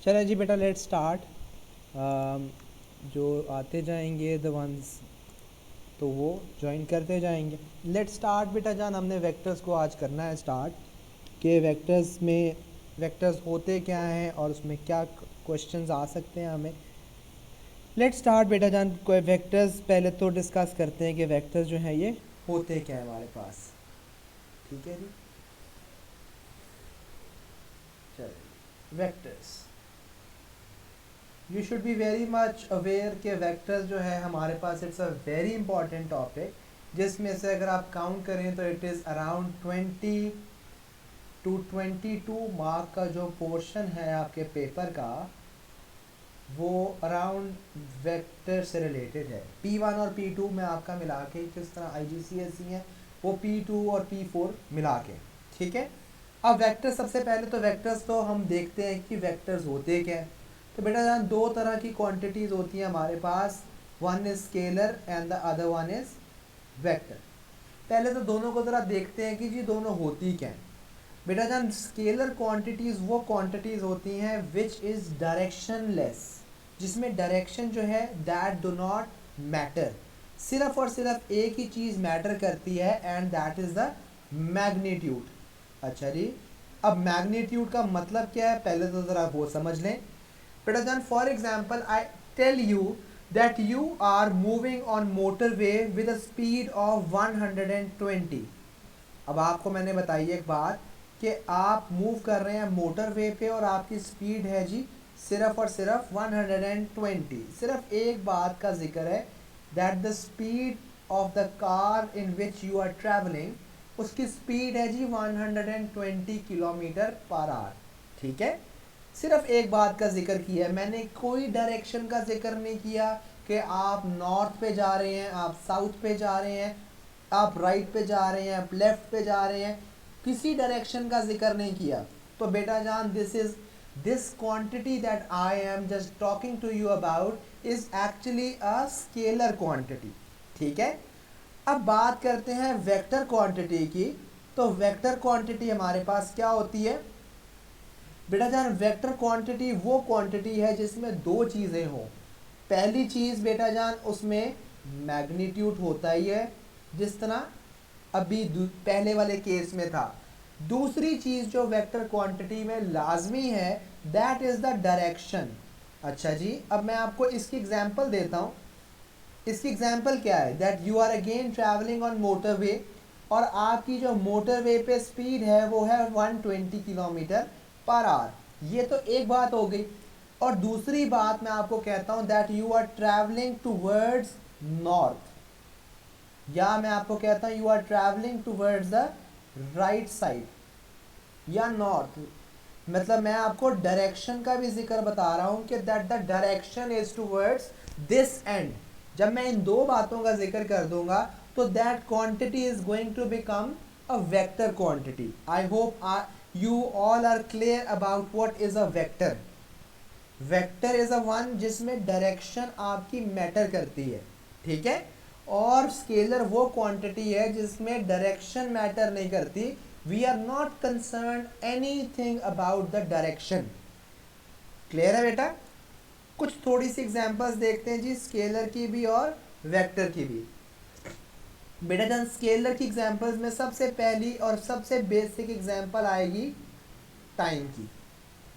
चलो जी बेटा, let's start. जो आते जाएंगे द वंस, तो वो ज्वाइन करते जाएंगे। लेट्स स्टार्ट बेटा जान, हमने वेक्टर्स को आज करना है स्टार्ट, कि वेक्टर्स में वेक्टर्स होते क्या हैं और उसमें क्या क्वेश्चंस आ सकते हैं हमें। लेट्स स्टार्ट बेटा जान। कोई वेक्टर्स पहले तो डिस्कस करते हैं कि वेक्टर्स जो हैं ये होते क्या है हमारे पास। ठीक है जी, चलिए vectors. You should be very much aware के वेक्टर्स जो है हमारे पास, it's a very important topic, जिसमें से अगर आप काउंट करें तो it is around 20 to 22 mark का जो पोर्शन है आपके पेपर का, वो अराउंड वेक्टर से रिलेटेड है। P1 और P2 में आपका मिला के, किस तरह IGCSE है वो P2 और P4 मिला के। ठीक है, अब वेक्टर, सबसे पहले तो वेक्टर्स तो हम देखते हैं कि वेक्टर्स होते क्या हैं। तो बेटा जान, दो तरह की क्वांटिटीज़ होती हैं हमारे पास, one is scalar and the other one is vector. पहले तो दोनों को ज़रा देखते हैं कि जी दोनों होती क्या हैं। बेटा जान, स्केलर क्वांटिटीज़ वो क्वांटिटीज़ होती हैं विच इज़ डायरेक्शनलेस, जिसमें डायरेक्शन जो है दैट डू नॉट मैटर। सिर्फ और सिर्फ एक ही चीज़ मैटर करती है and that is the magnitude. अच्छा जी, अब मैग्नीट्यूड का मतलब क्या है, पहले तो ज़रा वो समझ लें। बेटा जान, for example I tell you that you are moving on motorway with a speed of 120। अब आपको मैंने बताई एक बात कि आप मूव कर रहे हैं मोटरवे पे और आपकी स्पीड है जी सिर्फ और सिर्फ 120। सिर्फ एक बात का जिक्र है, that the speed of the car in which you are travelling, उसकी स्पीड है जी 120 किलोमीटर पर आवर। ठीक है, सिर्फ एक बात का जिक्र किया है मैंने, कोई डायरेक्शन का जिक्र नहीं किया कि आप नॉर्थ पे जा रहे हैं, आप साउथ पे जा रहे हैं, आप राइट पे जा रहे हैं, आप लेफ्ट पे जा रहे हैं, किसी डायरेक्शन का जिक्र नहीं किया। तो बेटा जान, this quantity that I am just talking to you about is actually a scalar quantity. ठीक है, अब बात करते हैं वेक्टर क्वांटिटी की। तो वेक्टर क्वांटिटी हमारे पास क्या होती है बेटा जान? वेक्टर क्वांटिटी वो क्वांटिटी है जिसमें दो चीज़ें हों। पहली चीज़ बेटा जान, उसमें मैग्नीट्यूड होता ही है, जिस तरह अभी पहले वाले केस में था। दूसरी चीज़ जो वेक्टर क्वांटिटी में लाजमी है, दैट इज़ द डायरेक्शन। अच्छा जी, अब मैं आपको इसकी एग्जांपल देता हूँ। इसकी एग्जांपल क्या है, that you are again travelling on motorway, और आपकी जो मोटरवे पे स्पीड है वो है 120 किलोमीटर पर आवर। ये तो एक बात हो गई। और दूसरी बात मैं आपको कहता हूँ that you are travelling towards north, या मैं आपको कहता हूँ you are travelling towards the right side या नॉर्थ। मतलब मैं आपको डायरेक्शन का भी जिक्र बता रहा हूँ कि that the direction is towards this and. जब मैं इन दो बातों का जिक्र कर दूंगा तो that quantity is going to become a vector quantity. I hope you all are clear about what is a vector. Vector is a one जिसमें डायरेक्शन आपकी मैटर करती है। ठीक है, और स्केलर वो क्वांटिटी है जिसमें डायरेक्शन मैटर नहीं करती। We are not concern anything about the direction. Clear है बेटा? कुछ थोड़ी सी एग्जांपल्स देखते हैं जी, स्केलर की भी और वेक्टर की भी। बेटा जन, स्केलर की एग्जांपल्स में सबसे पहली और सबसे बेसिक एग्जांपल आएगी टाइम की।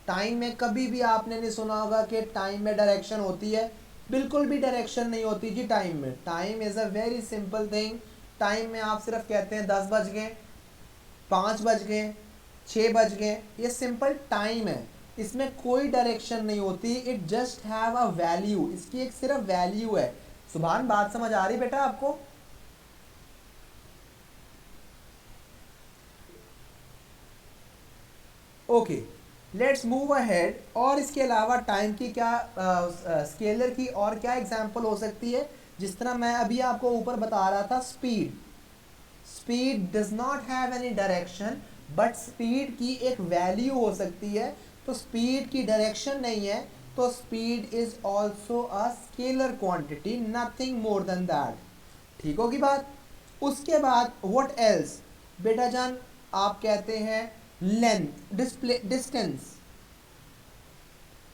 टाइम में कभी भी आपने नहीं सुना होगा कि टाइम में डायरेक्शन होती है। बिल्कुल भी डायरेक्शन नहीं होती जी टाइम में। Time is a very simple thing. Time में आप सिर्फ कहते हैं 10 बज गए, 5 बज गए, 6 बज गए, ये सिंपल टाइम है। इसमें कोई डायरेक्शन नहीं होती, it just have a value, इसकी एक सिर्फ वैल्यू है। सुभान, बात समझ आ रही बेटा आपको? Okay, let's move ahead. और इसके अलावा टाइम की क्या, स्केलर की और क्या एग्जांपल हो सकती है? जिस तरह मैं अभी आपको ऊपर बता रहा था, speed. Speed does not have any direction, but speed की एक वैल्यू हो सकती है। तो स्पीड की डायरेक्शन नहीं है, तो speed is also a scalar quantity, nothing more than that. ठीक होगी बात? उसके बाद व्हाट एल्स बेटा जान? आप कहते हैं लेंथ, डिस्प्ले, डिस्टेंस।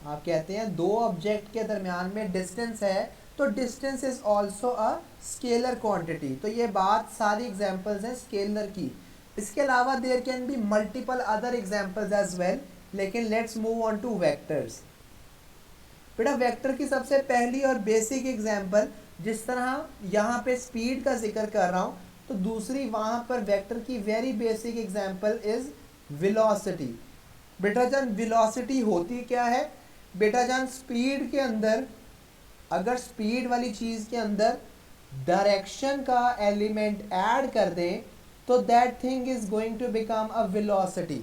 आप कहते हैं दो ऑब्जेक्ट के दरमियान में डिस्टेंस है तो distance is also a scalar quantity. तो ये बात सारी एग्जांपल्स हैं स्केलर की। इसके अलावा there can be multiple other examples as well, लेकिन let's move on to vectors. बेटा वेक्टर की सबसे पहली और बेसिक एग्जांपल, जिस तरह यहाँ पे स्पीड का जिक्र कर रहा हूँ, तो दूसरी वहाँ पर वेक्टर की very basic example is velocity. बेटा जान वेलोसिटी होती क्या है? बेटा जान स्पीड के अंदर, अगर स्पीड वाली चीज़ के अंदर डायरेक्शन का एलिमेंट ऐड कर दें तो that thing is going to become a velocity.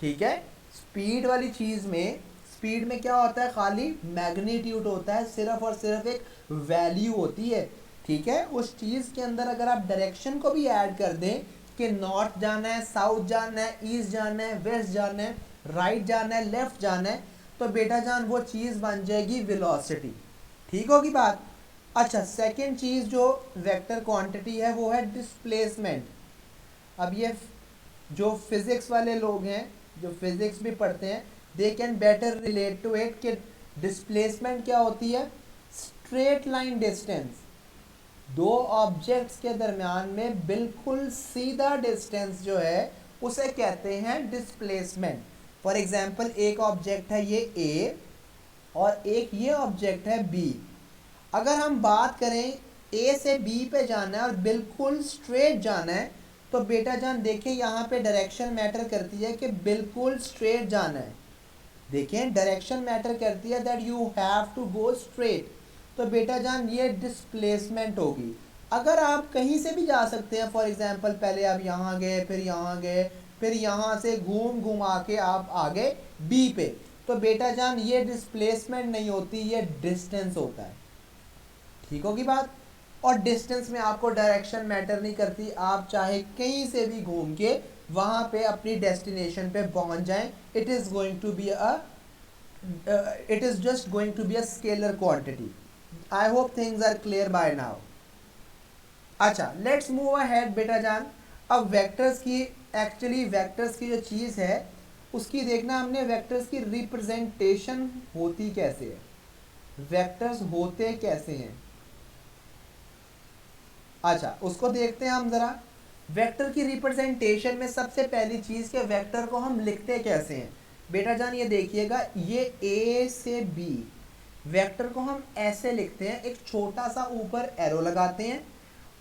ठीक है, स्पीड वाली चीज़ में, स्पीड में क्या होता है? खाली मैग्नीट्यूड होता है, सिर्फ और सिर्फ एक वैल्यू होती है। ठीक है, उस चीज़ के अंदर अगर आप डायरेक्शन को भी ऐड कर दें कि नॉर्थ जाना है, साउथ जाना है, ईस्ट जाना है, वेस्ट जाना है, राइट जाना है, लेफ्ट जाना है, तो बेटा जान वो चीज़ बन जाएगी वेलोसिटी। ठीक होगी बात? अच्छा, सेकंड चीज़ जो वेक्टर क्वांटिटी है वो है डिस्प्लेसमेंट। अब ये जो फिज़िक्स वाले लोग हैं, जो फिज़िक्स भी पढ़ते हैं, they can better relate to it कि डिस्प्लेसमेंट क्या होती है? स्ट्रेट लाइन डिस्टेंस, दो ऑब्जेक्ट्स के दरमियान में बिल्कुल सीधा डिस्टेंस जो है उसे कहते हैं डिस्प्लेसमेंट। फॉर एग्जांपल एक ऑब्जेक्ट है ये ए और एक ये ऑब्जेक्ट है बी। अगर हम बात करें ए से बी पे जाना है और बिल्कुल स्ट्रेट जाना है, तो बेटा जान देखें यहाँ पे डायरेक्शन मैटर करती है कि बिल्कुल स्ट्रेट जाना है। देखें डायरेक्शन मैटर करती है that you have to go straight. तो बेटा जान ये डिस्प्लेसमेंट होगी। अगर आप कहीं से भी जा सकते हैं, फॉर एग्जांपल पहले आप यहाँ गए, फिर यहाँ गए, फिर यहाँ से घूम घुमा के आप आ गए बी पे, तो बेटा जान ये डिस्प्लेसमेंट नहीं होती, ये डिस्टेंस होता है। ठीक होगी बात? और डिस्टेंस में आपको डायरेक्शन मैटर नहीं करती, आप चाहे कहीं से भी घूम के वहाँ पे अपनी डेस्टिनेशन पे पहुँच जाएं, it is going to be a it is just going to be a scalar quantity. I hope things are clear by now. अच्छा, लेट्स मूव अहेड बेटा जान। अब वेक्टर्स की, एक्चुअली वेक्टर्स की जो चीज़ है उसकी देखना हमने, वेक्टर्स की रिप्रेजेंटेशन होती कैसे है, वेक्टर्स होते कैसे हैं। अच्छा, उसको देखते हैं हम ज़रा। वेक्टर की रिप्रेजेंटेशन में सबसे पहली चीज़ के वेक्टर को हम लिखते कैसे हैं। बेटा जान ये देखिएगा, ये ए से बी वेक्टर को हम ऐसे लिखते हैं, एक छोटा सा ऊपर एरो लगाते हैं।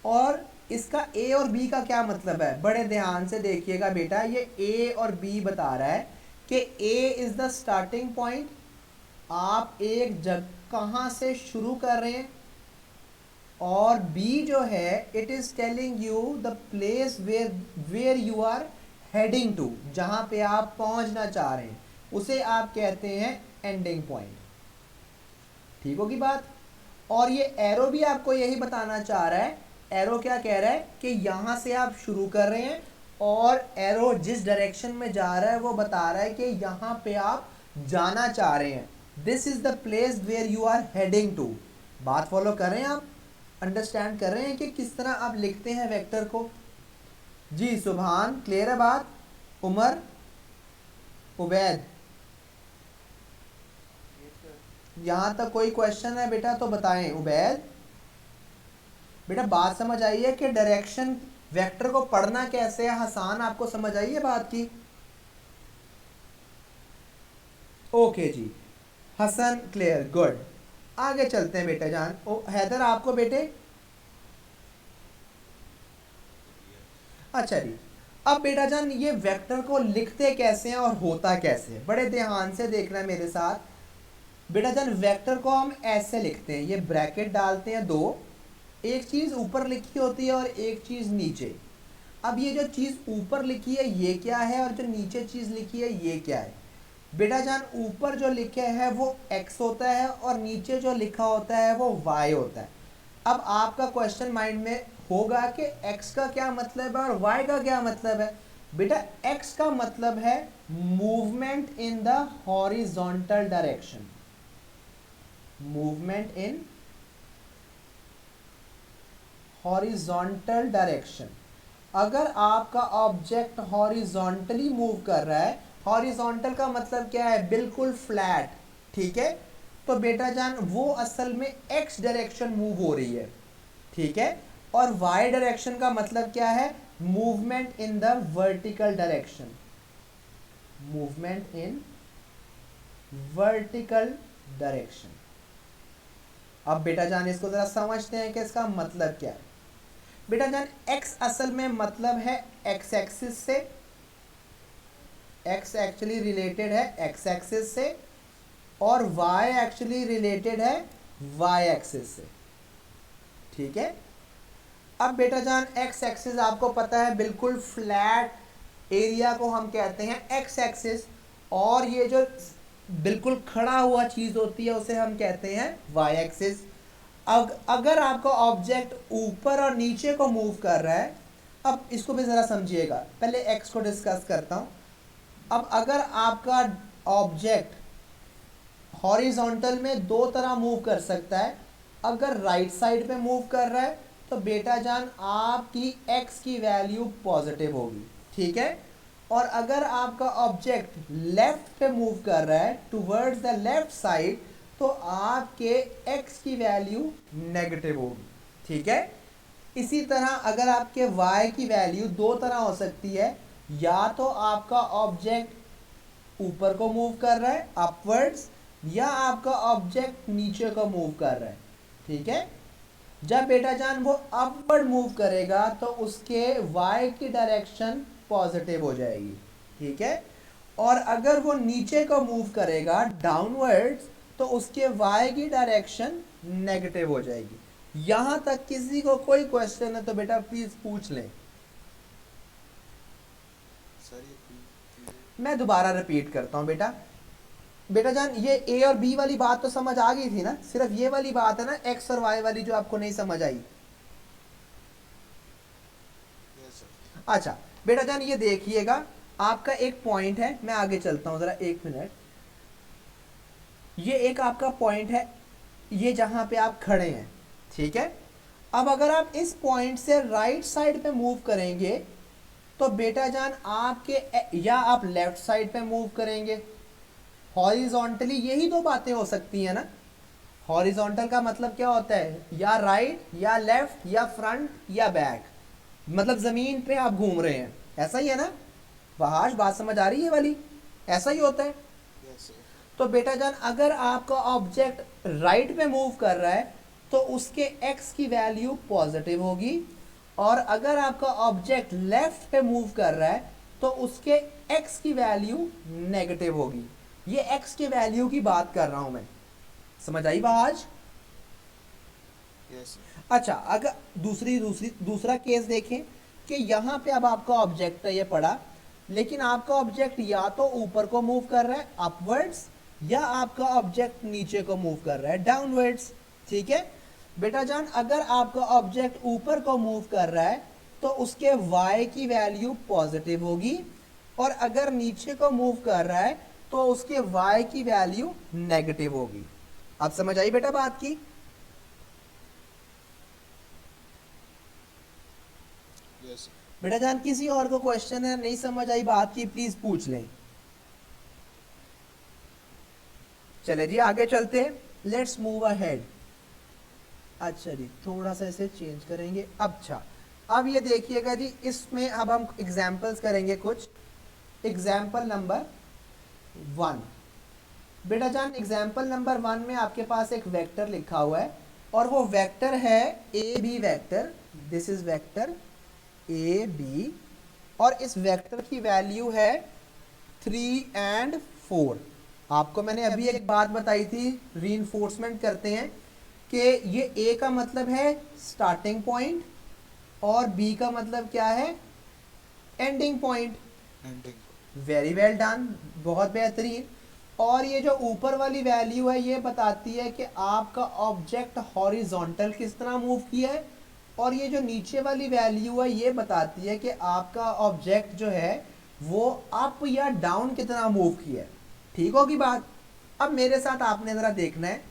और इसका ए और बी का क्या मतलब है, बड़े ध्यान से देखिएगा बेटा। ये ए और बी बता रहा है कि A is the starting point, आप एक जगह कहाँ से शुरू कर रहे हैं, और बी जो है it is telling you the place where you are heading to, जहाँ पे आप पहुँचना चाह रहे हैं, उसे आप कहते हैं एंडिंग पॉइंट। ठीक होगी बात? और ये एरो भी आपको यही बताना चाह रहा है। एरो क्या कह रहा है कि यहाँ से आप शुरू कर रहे हैं और एरो जिस डायरेक्शन में जा रहा है वो बता रहा है कि यहाँ पे आप जाना चाह रहे हैं। This is the place where you are heading to. बात फॉलो कर रहे हैं आप? अंडरस्टैंड कर रहे हैं कि किस तरह आप लिखते हैं वेक्टर को? जी सुभान, क्लियर है बात? उमर, उबैद, यहाँ तक कोई क्वेश्चन है बेटा तो बताएं। उबैद बेटा बात समझ आई है कि डायरेक्शन वेक्टर को पढ़ना कैसे है? हसान आपको समझ आई है बात की? ओके जी, हसन क्लियर, गुड। आगे चलते हैं बेटा जान। ओ हैदर आपको बेटे? अच्छा जी, अब बेटा जान ये वेक्टर को लिखते कैसे हैं और होता कैसे है, बड़े ध्यान से देखना मेरे साथ। बेटा जान वेक्टर को हम ऐसे लिखते हैं, ये ब्रैकेट डालते हैं दो, एक चीज़ ऊपर लिखी होती है और एक चीज़ नीचे। अब ये जो चीज़ ऊपर लिखी है ये क्या है और जो नीचे चीज़ लिखी है ये क्या है? बेटा जान ऊपर जो लिखा है वो x होता है और नीचे जो लिखा होता है वो y होता है। अब आपका क्वेश्चन माइंड में होगा कि x का क्या मतलब है और y का क्या मतलब है। बेटा x का मतलब है movement in the horizontal direction, movement in horizontal direction. अगर आपका ऑब्जेक्ट हॉरिजॉन्टली मूव कर रहा है, हॉरिजॉन्टल का मतलब क्या है? बिल्कुल फ्लैट, ठीक है, तो बेटा जान वो असल में एक्स डायरेक्शन मूव हो रही है, ठीक है, और वाई डायरेक्शन का मतलब क्या है, movement in the vertical direction, movement in vertical direction. अब बेटा जान इसको जरा समझते हैं कि इसका मतलब क्या है। बेटा जान एक्स असल में मतलब है एक्स एक्सिस से, एक्स एक्चुअली रिलेटेड है एक्स एक्सिस से, और वाई एक्चुअली रिलेटेड है वाई एक्सिस से, ठीक है। अब बेटा जान एक्स एक्सिस आपको पता है बिल्कुल फ्लैट एरिया को हम कहते हैं एक्स एक्सिस, और ये जो बिल्कुल खड़ा हुआ चीज होती है उसे हम कहते हैं वाई एक्सिस। अगर आपका ऑब्जेक्ट ऊपर और नीचे को मूव कर रहा है, अब इसको भी जरा समझिएगा, पहले एक्स को डिस्कस करता हूं। अब अगर आपका ऑब्जेक्ट हॉरिजॉन्टल में दो तरह मूव कर सकता है, अगर राइट साइड पे मूव कर रहा है तो बेटा जान आपकी एक्स की वैल्यू पॉजिटिव होगी, ठीक है, और अगर आपका ऑब्जेक्ट लेफ्ट पे मूव कर रहा है टुवर्ड्स द लेफ्ट साइड तो आपके एक्स की वैल्यू नेगेटिव होगी, ठीक है। इसी तरह अगर आपके y की वैल्यू दो तरह हो सकती है, या तो आपका ऑब्जेक्ट ऊपर को मूव कर रहा है अपवर्ड्स, या आपका ऑब्जेक्ट नीचे को मूव कर रहा है, ठीक है। जब बेटा जान वो अपवर्ड मूव करेगा तो उसके y की डायरेक्शन पॉजिटिव हो जाएगी, ठीक है, और अगर वो नीचे को मूव करेगा डाउनवर्ड्स तो उसके y की डायरेक्शन नेगेटिव हो जाएगी। यहां तक किसी को कोई क्वेश्चन है तो बेटा प्लीज पूछ लें। मैं दोबारा रिपीट करता हूं बेटा। बेटा जान ये ए और बी वाली बात तो समझ आ गई थी ना, सिर्फ ये वाली बात है ना एक्स और वाई वाली जो आपको नहीं समझ आई। अच्छा बेटा जान ये देखिएगा, आपका एक पॉइंट है, मैं आगे चलता हूं जरा एक मिनट। ये एक आपका पॉइंट है, ये जहां पे आप खड़े हैं, ठीक है। अब अगर आप इस पॉइंट से राइट साइड पे मूव करेंगे तो बेटा जान आपके, या आप लेफ्ट साइड पे मूव करेंगे हॉरिजॉन्टली, यही दो बातें हो सकती है ना। हॉरिजॉन्टल का मतलब क्या होता है, या राइट या लेफ्ट या फ्रंट या बैक, मतलब जमीन पे आप घूम रहे हैं, ऐसा ही है ना। वहाज बात समझ आ रही है वाली, ऐसा ही होता है। तो बेटा जान अगर आपका ऑब्जेक्ट राइट पे मूव कर रहा है तो उसके एक्स की वैल्यू पॉजिटिव होगी, और अगर आपका ऑब्जेक्ट लेफ्ट पे मूव कर रहा है तो उसके एक्स की वैल्यू नेगेटिव होगी। ये एक्स के वैल्यू की बात कर रहा हूं मैं, समझ आई बात। yes, अच्छा अगर दूसरा केस देखें कि यहां पे अब आपका ऑब्जेक्ट है ये पड़ा, लेकिन आपका ऑब्जेक्ट या तो ऊपर को मूव कर रहा है अपवर्ड्स, या आपका ऑब्जेक्ट नीचे को मूव कर रहा है डाउनवर्ड्स, ठीक है। बेटा जान अगर आपका ऑब्जेक्ट ऊपर को मूव कर रहा है तो उसके y की वैल्यू पॉजिटिव होगी, और अगर नीचे को मूव कर रहा है तो उसके y की वैल्यू नेगेटिव होगी। आप समझ आई बेटा बात की। yes. बेटा जान किसी और को क्वेश्चन है, नहीं समझ आई बात की, प्लीज पूछ लें। चले जी आगे चलते हैं, लेट्स मूव अहेड। अच्छा जी थोड़ा सा इसे चेंज करेंगे। अच्छा अब ये देखिएगा जी, इसमें अब हम एग्जाम्पल्स करेंगे कुछ। एग्जाम्पल नंबर 1, बेटा जान एग्जाम्पल नंबर 1 में आपके पास एक वेक्टर लिखा हुआ है, और वो वेक्टर है A B vector, this is vector A B, और इस वेक्टर की वैल्यू है 3 and 4। आपको मैंने अभी एक बात बताई थी, रीइंफोर्समेंट करते हैं कि ये ए का मतलब है स्टार्टिंग पॉइंट और बी का मतलब क्या है, ending point. Very well done, बहुत बेहतरीन। और ये जो ऊपर वाली वैल्यू है ये बताती है कि आपका ऑब्जेक्ट हॉरिजॉन्टल किस तरह मूव किया है, और ये जो नीचे वाली वैल्यू है ये बताती है कि आपका ऑब्जेक्ट जो है वो अप या डाउन कितना मूव किया है। ठीक होगी बात। अब मेरे साथ आपने ज़रा देखना है,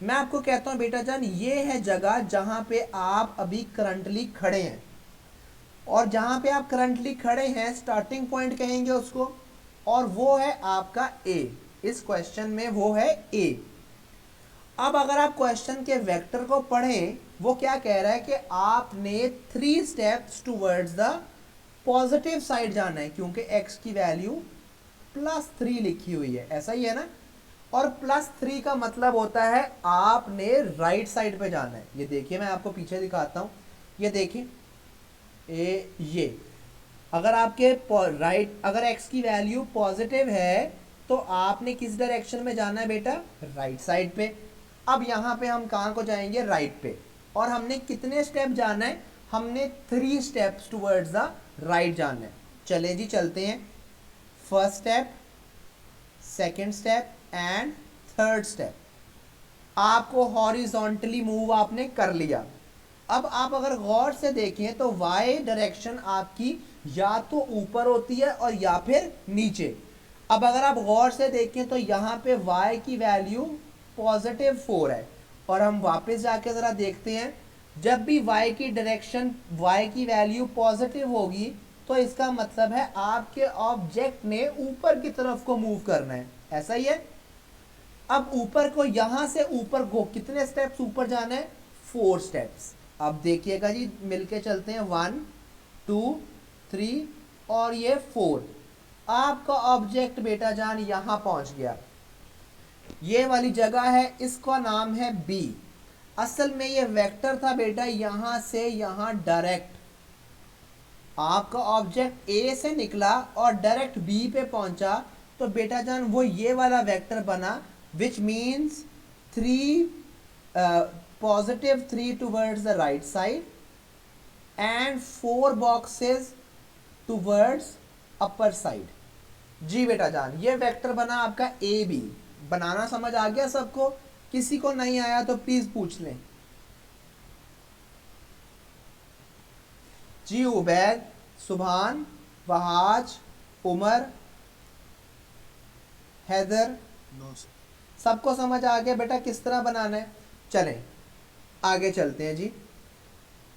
मैं आपको कहता हूँ बेटा जान ये है जगह जहाँ पे आप अभी करंटली खड़े हैं, और जहाँ पे आप करंटली खड़े हैं स्टार्टिंग पॉइंट कहेंगे उसको, और वो है आपका ए। इस क्वेश्चन में वो है ए। अब अगर आप क्वेश्चन के वेक्टर को पढ़ें, वो क्या कह रहा है कि आपने 3 steps towards the positive side जाना है, क्योंकि x की वैल्यू +3 लिखी हुई है, ऐसा ही है ना। और +3 का मतलब होता है आपने राइट साइड पे जाना है। ये देखिए, मैं आपको पीछे दिखाता हूं, ये देखिए ये अगर आपके राइट, अगर x की वैल्यू पॉजिटिव है तो आपने किस डायरेक्शन में जाना है बेटा, राइट साइड पे। अब यहाँ पे हम कहाँ को जाएंगे, राइट पे। और हमने कितने स्टेप जाना है, हमने 3 स्टेप्स टूवर्ड्स द राइट जाना है। चले जी चलते हैं। First step, second step and third step. आपको हॉरिजॉन्टली मूव आपने कर लिया। अब आप अगर गौर से देखें तो y डायरेक्शन आपकी या तो ऊपर होती है और या फिर नीचे। अब अगर आप गौर से देखें तो यहाँ पे y की वैल्यू +4 है। और हम वापस जाके ज़रा देखते हैं, जब भी y की डायरेक्शन, y की वैल्यू पॉजिटिव होगी तो इसका मतलब है आपके ऑब्जेक्ट ने ऊपर की तरफ को मूव करना है, ऐसा ही है। अब ऊपर को, यहां से ऊपर को कितने स्टेप्स ऊपर जाना है, 4 स्टेप्स। अब देखिएगा जी, मिलके चलते हैं, 1 2 3 और ये 4। आपका ऑब्जेक्ट बेटा जान यहां पहुंच गया, ये वाली जगह है, इसका नाम है बी। असल में ये वेक्टर था बेटा, यहां से यहां डायरेक्ट आपका ऑब्जेक्ट ए से निकला और डायरेक्ट बी पे पहुंचा, तो बेटा जान वो ये वाला वेक्टर बना, which means 3 +3 towards the right side and 4 boxes towards upper side. जी बेटा जान, ये वेक्टर बना आपका ए बी। बनाना समझ आ गया सबको? किसी को नहीं आया तो प्लीज पूछ लें। जी उबैद, सुभान, वहाज, उमर, हैदर, सबको समझ आ गया बेटा किस तरह बनाना है? चलें आगे चलते हैं जी,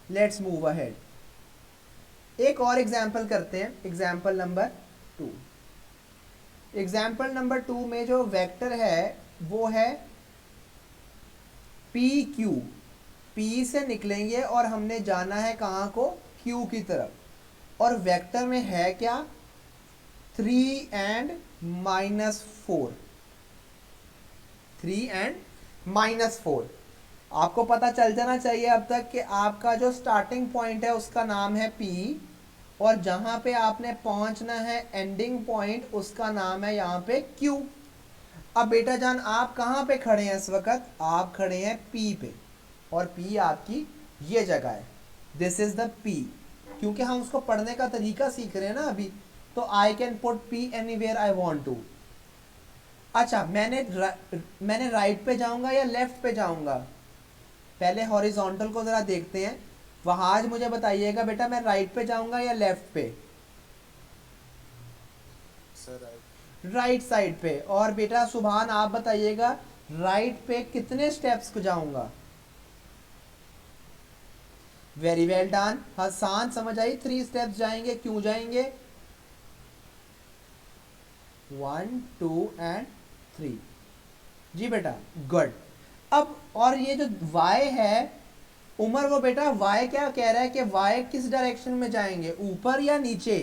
लेट्स मूव अहेड। एक और एग्जाम्पल करते हैं, एग्जाम्पल नंबर 2। एग्जाम्पल नंबर 2 में जो वेक्टर है वो है पी क्यू। पी से निकलेंगे और हमने जाना है कहाँ को, क्यू की तरफ। और वेक्टर में है क्या, 3 एंड -4। 3 एंड -4। आपको पता चल जाना चाहिए अब तक कि आपका जो स्टार्टिंग पॉइंट है उसका नाम है P, और जहां पे आपने पहुंचना है एंडिंग पॉइंट, उसका नाम है यहाँ पे Q। अब बेटा जान आप कहाँ पे खड़े हैं इस वक्त, आप खड़े हैं P पे, और P आपकी ये जगह है, दिस इज द P। क्योंकि हम उसको पढ़ने का तरीका सीख रहे हैं ना अभी, तो I can put P anywhere I want to. अच्छा, मैंने राइट पे जाऊंगा या लेफ्ट पे जाऊंगा? पहले हॉरिजॉन्टल को जरा देखते हैं। वहां आज मुझे बताइएगा बेटा, मैं राइट पे जाऊंगा या लेफ्ट पे? राइट साइड पे। और बेटा सुभान आप बताइएगा, राइट पे कितने स्टेप्स को जाऊंगा? Very well done. हसान समझ आई, 3 स्टेप्स जाएंगे। क्यों जाएंगे? 1 2 एंड 3। जी बेटा गुड। अब और ये जो y है, उमर वो बेटा y क्या कह रहा है कि y किस डायरेक्शन में जाएंगे, ऊपर या नीचे?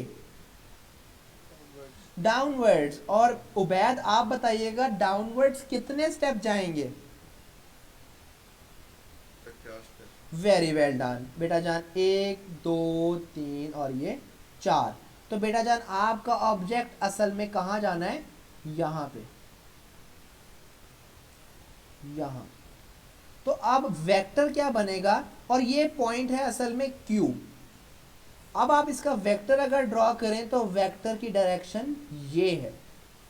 डाउनवर्ड्स। और उबैद आप बताइएगा, डाउनवर्ड्स कितने स्टेप जाएंगे? वेरी वेल डन बेटा जान, 1 2 3 और ये 4। तो बेटा जान आपका ऑब्जेक्ट असल में कहाँ जाना है, यहाँ पे, यहाँ। तो अब वेक्टर क्या बनेगा, और ये पॉइंट है असल में Q। अब आप इसका वेक्टर अगर ड्रॉ करें तो वेक्टर की डायरेक्शन ये है,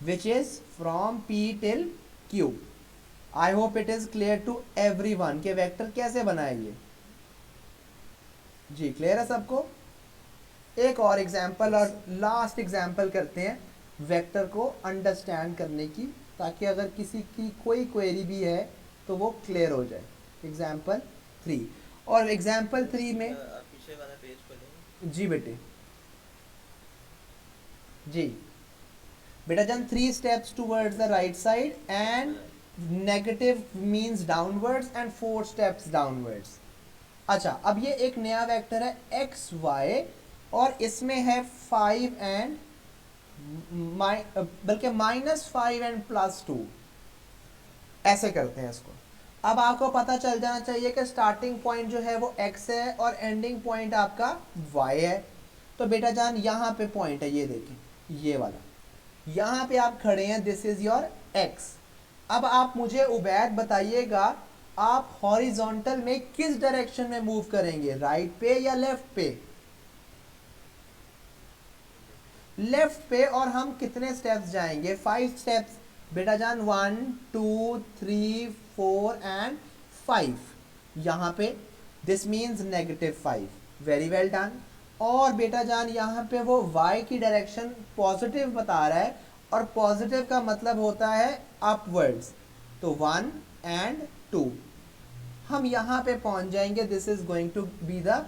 which is from P till Q। I hope it is clear to everyone कि वेक्टर कैसे बनाएंगे। जी क्लियर है सबको? एक और एग्जाम्पल और लास्ट एग्जाम्पल करते हैं वेक्टर को अंडरस्टैंड करने की, ताकि अगर किसी की कोई क्वेरी भी है तो वो क्लियर हो जाए। एग्जाम्पल 3। और एग्जाम्पल 3 में पीछे वाला पेज खोलेंगे। जी बेटे जी, बेटा जान 3 steps towards the right side and negative means downwards and 4 steps downwards. अच्छा, अब ये एक नया वेक्टर है एक्स वाई और इसमें है 5 एंड बल्कि -5 एंड +2, ऐसे करते हैं इसको। अब आपको पता चल जाना चाहिए कि स्टार्टिंग पॉइंट जो है वो x है और एंडिंग पॉइंट आपका y है। तो बेटा जान यहाँ पे पॉइंट है, ये देखें ये वाला, यहाँ पे आप खड़े हैं, दिस इज योर x। अब आप मुझे उबैद बताइएगा आप हॉरिजॉन्टल में किस डायरेक्शन में मूव करेंगे, राइट पे या लेफ्ट पे? लेफ्ट पे। और हम कितने स्टेप्स जाएंगे? 5 स्टेप्स। बेटा जान 1 2 3 4 एंड 5 यहाँ पे, this means -5। Very well done. और बेटा जान यहाँ पे वो y की डायरेक्शन पॉजिटिव बता रहा है और पॉजिटिव का मतलब होता है अपवर्ड्स, तो 1 एंड 2 हम यहाँ पे पहुँच जाएंगे। This is going to be the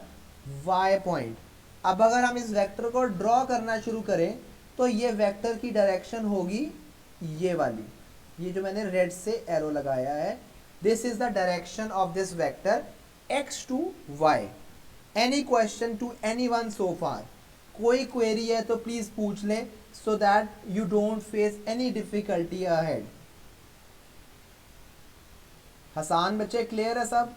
y point. अब अगर हम इस वेक्टर को ड्रॉ करना शुरू करें तो ये वेक्टर की डायरेक्शन होगी ये वाली, ये जो मैंने रेड से एरो लगाया है, this is the direction of this vector x to y। Any question to anyone so far? कोई क्वेरी है तो प्लीज पूछ लें so that you don't face any difficulty ahead. Hasan बच्चे क्लियर है सब?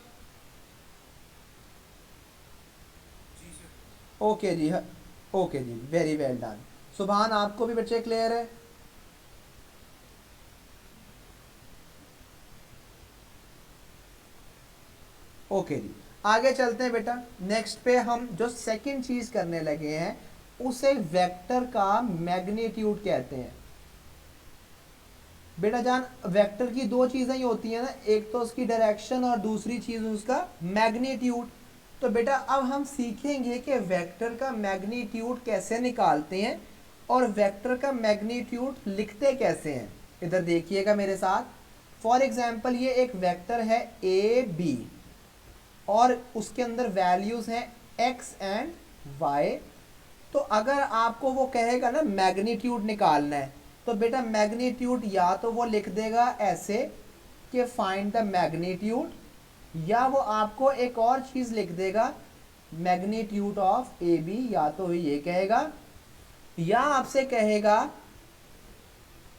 ओके जी, ओके जी, वेरी वेल डन। सुभान आपको भी बच्चे क्लियर है? ओके जी, आगे चलते हैं बेटा। नेक्स्ट पे हम जो सेकंड चीज करने लगे हैं उसे वेक्टर का मैग्नीट्यूड कहते हैं। बेटा जान वेक्टर की दो चीजें ही होती हैं ना, एक तो उसकी डायरेक्शन और दूसरी चीज उसका मैग्नीट्यूड। तो बेटा अब हम सीखेंगे कि वेक्टर का मैग्नीट्यूड कैसे निकालते हैं और वेक्टर का मैग्नीट्यूड लिखते कैसे हैं। इधर देखिएगा मेरे साथ। फॉर एग्जाम्पल ये एक वेक्टर है ए बी और उसके अंदर वैल्यूज हैं x एंड y। तो अगर आपको वो कहेगा ना मैग्नीट्यूड निकालना है तो बेटा मैग्नीट्यूड या तो वो लिख देगा ऐसे कि फाइंड द मैग्नीट्यूड, या वो आपको एक और चीज लिख देगा मैग्नीट्यूड ऑफ ए बी, या तो ये कहेगा या आपसे कहेगा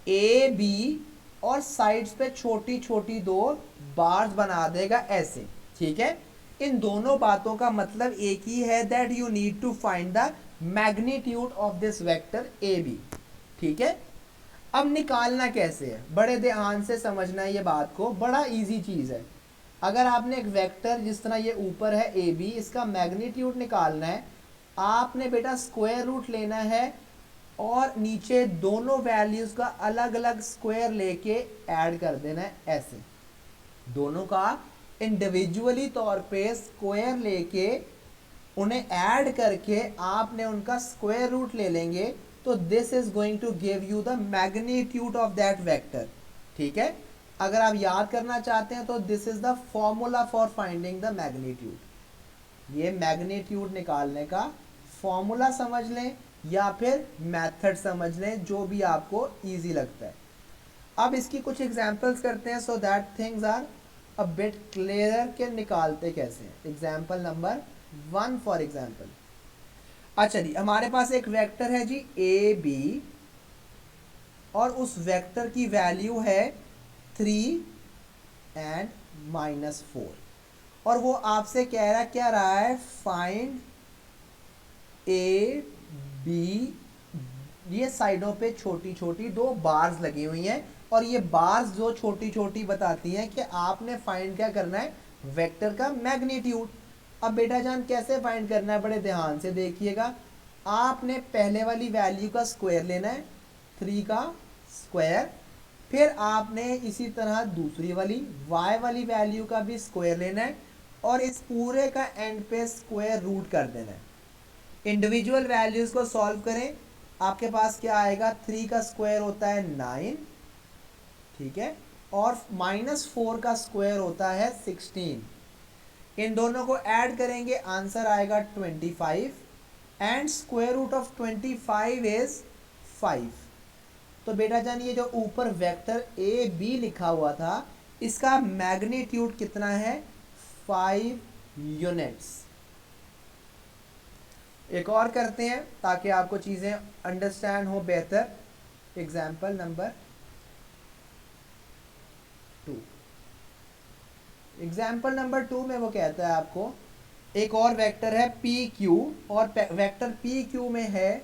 ए बी और साइड्स पे छोटी छोटी 2 बार्स बना देगा ऐसे, ठीक है। इन दोनों बातों का मतलब एक ही है, that you need to find the magnitude of this vector A B, ठीक है। अब निकालना कैसे है, बड़े ध्यान से समझना है ये बात को, बड़ा इजी चीज है। अगर आपने एक वेक्टर जिस तरह ये ऊपर है ए बी, इसका मैग्नीट्यूड निकालना है, आपने बेटा स्क्वायर रूट लेना है और नीचे दोनों वैल्यूज का अलग अलग स्क्वायर लेके ऐड कर देना है ऐसे, दोनों का इंडिविजुअली तौर पे स्क्वायर लेके उन्हें ऐड करके आपने उनका स्क्वायर रूट ले लेंगे, तो this is going to give you the magnitude of that vector, ठीक है। अगर आप याद करना चाहते हैं तो this is the formula for finding the magnitude. ये मैग्नीट्यूड निकालने का फॉर्मूला समझ लें या फिर मेथड समझ लें, जो भी आपको इजी लगता है। अब इसकी कुछ एग्जांपल्स करते हैं so that things are a bit clear के निकालते कैसे हैं। Example number 1 for example. अच्छा जी, हमारे पास एक वेक्टर है जी ए बी और उस वेक्टर की वैल्यू है 3 एंड -4 और वो आपसे कह रहा है फाइंड ए बी। ये साइडों पे छोटी छोटी 2 बार्स लगी हुई हैं और ये बार्स जो छोटी छोटी बताती हैं कि आपने फाइंड क्या करना है, वेक्टर का मैग्नीट्यूड। अब बेटा जान कैसे फाइंड करना है, बड़े ध्यान से देखिएगा। आपने पहले वाली वैल्यू का स्क्वायर लेना है, 3 का स्क्वायर, फिर आपने इसी तरह दूसरी वाली y वाली वैल्यू का भी स्क्वायर लेना है और इस पूरे का एंड पे स्क्वायर रूट कर देना है। इंडिविजुअल वैल्यूज को सॉल्व करें, आपके पास क्या आएगा, 3 का स्क्वायर होता है 9, ठीक है, और -4 का स्क्वायर होता है 16। इन दोनों को ऐड करेंगे, आंसर आएगा 25 and square root of 25 is 5। तो बेटा जान ये जो ऊपर वेक्टर ए बी लिखा हुआ था इसका मैग्नीट्यूड कितना है 5 यूनिट्स। एक और करते हैं ताकि आपको चीज़ें अंडरस्टैंड हो बेहतर। Example number 2। एग्जाम्पल नंबर 2 में वो कहता है आपको एक और वेक्टर है पी क्यू और वेक्टर पी क्यू में है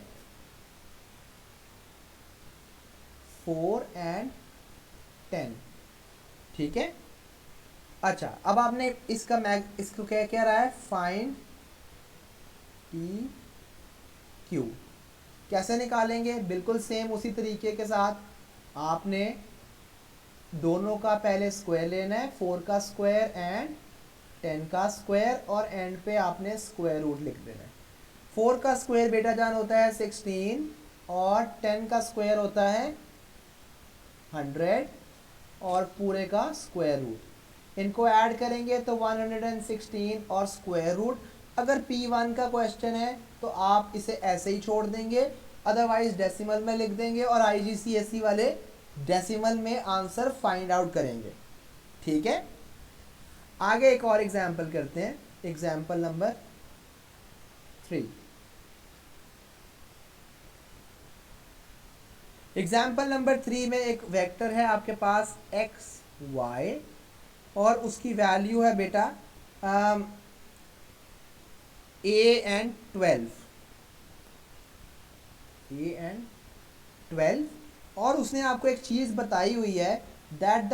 4 and 10। ठीक है। अच्छा अब आपने इसको क्या कह रहा है फाइंड पी क्यू। कैसे निकालेंगे? बिल्कुल सेम उसी तरीके के साथ आपने दोनों का पहले स्क्वायर लेना है, 4 का स्क्वायर एंड 10 का स्क्वायर और एंड पे आपने स्क्वायर रूट लिख देना है। 4 का स्क्वायर बेटा जान होता है 16 और 10 का स्क्वायर होता है 100 और पूरे का स्क्वायर रूट। इनको ऐड करेंगे तो 116 और स्क्वायर रूट। अगर P1 का क्वेश्चन है तो आप इसे ऐसे ही छोड़ देंगे, अदरवाइज डेसिमल में लिख देंगे और IGCSE वाले डेसिमल में आंसर फाइंड आउट करेंगे। ठीक है। आगे एक और एग्जाम्पल करते हैं। Example number 3। एग्जाम्पल नंबर 3 में एक वेक्टर है आपके पास एक्स वाई और उसकी वैल्यू है बेटा ए एंड 12 और उसने आपको एक चीज़ बताई हुई है that the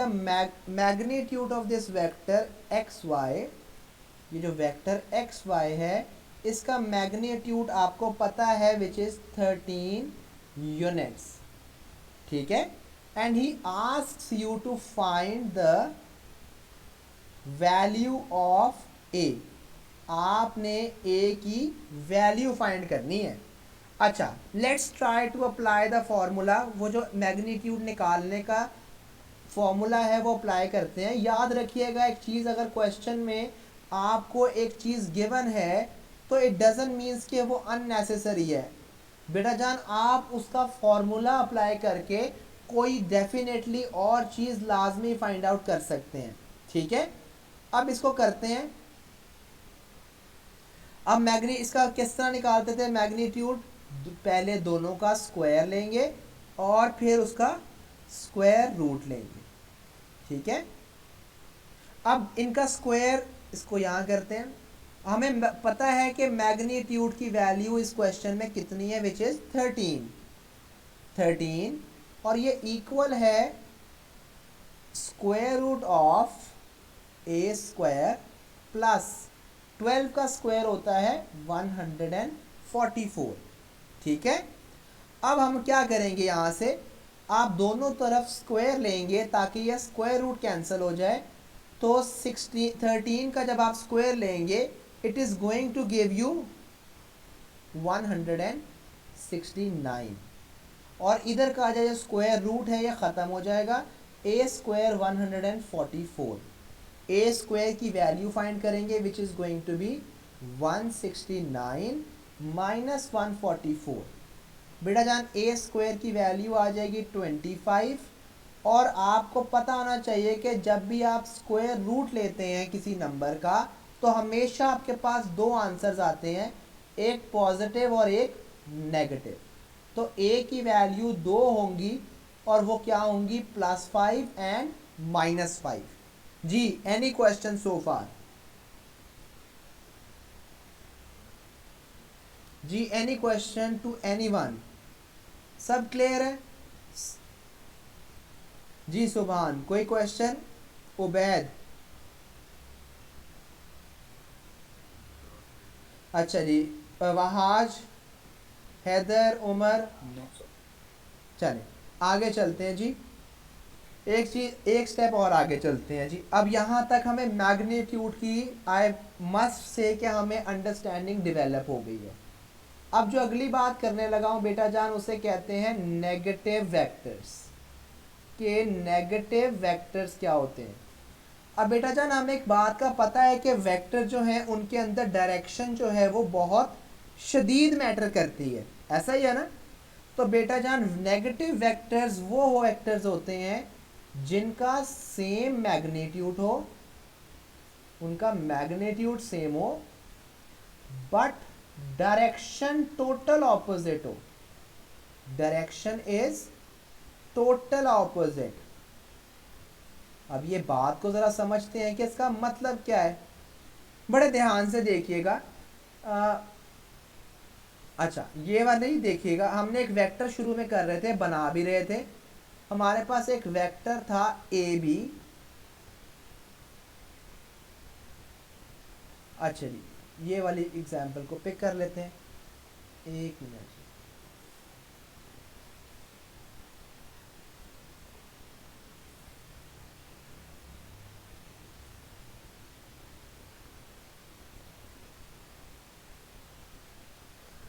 magnitude of this vector X Y, ये जो वेक्टर एक्स वाई है इसका मैग्नीट्यूड आपको पता है विच इज़ 13 यूनिट्स। ठीक है। And he asks you to find the value of A. आपने ए की वैल्यू फाइंड करनी है। अच्छा let's try to apply the formula. वो जो मैग्नीट्यूड निकालने का फॉर्मूला है वो अप्लाई करते हैं। याद रखिएगा एक चीज़, अगर क्वेश्चन में आपको एक चीज़ गिवन है तो इट डजंट मीन्स कि वो अननेसेसरी है। बेटा जान आप उसका फॉर्मूला अप्लाई करके कोई डेफिनेटली और चीज़ लाजमी फाइंड आउट कर सकते हैं। ठीक है। अब इसको करते हैं। अब इसका किस तरह निकालते थे मैग्नीट्यूड? पहले दोनों का स्क्वायर लेंगे और फिर उसका स्क्वायर रूट लेंगे। ठीक है। अब इनका स्क्वायर इसको यहाँ करते हैं। हमें पता है कि मैग्नीट्यूड की वैल्यू इस क्वेश्चन में कितनी है विच इज 13 और ये इक्वल है square root of A square plus 12 का स्क्वायर होता है 144। ठीक है। अब हम क्या करेंगे, यहाँ से आप दोनों तरफ स्क्वायर लेंगे ताकि यह स्क्वायर रूट कैंसिल हो जाए। तो 13 का जब आप स्क्वायर लेंगे it is going to give you 169 और इधर का जो स्क्वायर रूट है यह ख़त्म हो जाएगा। ए स्क्वायर 144, ए स्क्वायर की वैल्यू फाइंड करेंगे which is going to be 169 minus 144। बेटा जान ए स्क्वायर की वैल्यू आ जाएगी 25 और आपको पता होना चाहिए कि जब भी आप स्क्वायर रूट लेते हैं किसी नंबर का तो हमेशा आपके पास दो आंसर्स आते हैं, एक पॉजिटिव और एक नेगेटिव। तो ए की वैल्यू 2 होंगी और वो क्या होंगी +5 एंड -5। जी एनी क्वेश्चन सो फार? जी एनी क्वेश्चन टू एनीवन? सब क्लियर है? जी सुभान कोई क्वेश्चन? उबैद? अच्छा जी वहाज, हैदर, उमर? चलें आगे चलते हैं जी। एक चीज़ एक स्टेप और आगे चलते हैं जी। अब यहाँ तक हमें मैग्नीट्यूड की आई मस्ट से कि हमें अंडरस्टैंडिंग डेवलप हो गई है। अब जो अगली बात करने लगा हूँ बेटा जान उसे कहते हैं नेगेटिव वेक्टर्स। के नेगेटिव वेक्टर्स क्या होते हैं? अब बेटा जान हमें एक बात का पता है कि वेक्टर जो है उनके अंदर डायरेक्शन जो है वो बहुत शदीद मैटर करती है, ऐसा ही है ना? तो बेटा जान नेगेटिव वेक्टर्स वो वेक्टर्स होते हैं जिनका सेम मैग्नीट्यूड हो, उनका मैग्नीट्यूड सेम हो, बट डायरेक्शन टोटल ऑपोजिट हो। Direction is total opposite. अब ये बात को जरा समझते हैं कि इसका मतलब क्या है। बड़े ध्यान से देखिएगा। अच्छा ये वाला ही देखिएगा, हमने एक वेक्टर शुरू में कर रहे थे, बना भी रहे थे। हमारे पास एक वेक्टर था ए बी। अच्छा जी, ये वाली एग्जाम्पल को पिक कर लेते हैं, एक मिनट।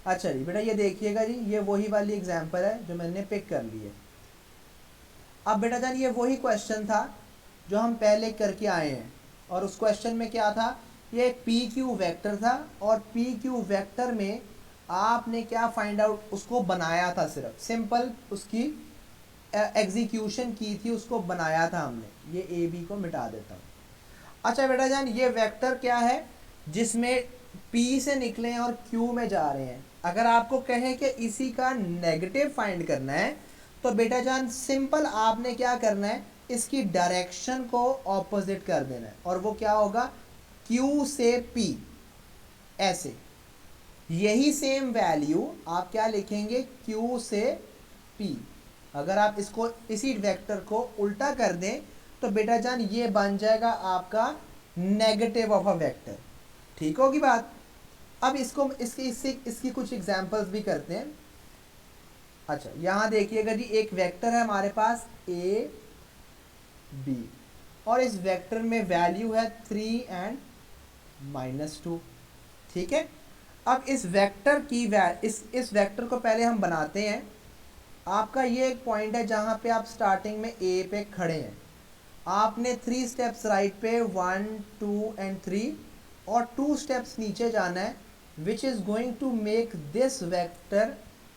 अच्छा जी बेटा ये देखिएगा जी, ये वही वाली एग्जाम्पल है जो मैंने पिक कर ली है। अब बेटा जान ये वही क्वेश्चन था जो हम पहले करके आए हैं, और उस क्वेश्चन में क्या था, ये एक पी क्यू वेक्टर था, और पी क्यू वेक्टर में आपने क्या फाइंड आउट, उसको बनाया था, सिर्फ सिंपल उसकी एग्जीक्यूशन की थी, उसको बनाया था हमने। ये ए बी को मिटा देता हूँ। अच्छा बेटा जान ये वेक्टर क्या है जिसमें P से निकले हैं और Q में जा रहे हैं। अगर आपको कहें कि इसी का नेगेटिव फाइंड करना है तो बेटा जान सिंपल आपने क्या करना है, इसकी डायरेक्शन को ऑपोजिट कर देना है, और वो क्या होगा, Q से P, ऐसे। यही सेम वैल्यू आप क्या लिखेंगे, Q से P। अगर आप इसको इसी वेक्टर को उल्टा कर दें तो बेटा जान ये बन जाएगा आपका नेगेटिव ऑफ अ वेक्टर। ठीक होगी बात। अब इसको इसकी कुछ एग्जांपल्स भी करते हैं। अच्छा यहां देखिएगा जी, एक वेक्टर है हमारे पास ए बी, और इस वेक्टर में वैल्यू है 3 एंड -2। ठीक है। अब इस वेक्टर की इस वेक्टर को पहले हम बनाते हैं। आपका ये एक पॉइंट है जहां पे आप स्टार्टिंग में ए पे खड़े हैं, आपने 3 स्टेप्स राइट पे 1 2 एंड 3 और 2 स्टेप्स नीचे जाना है, which is going to make this vector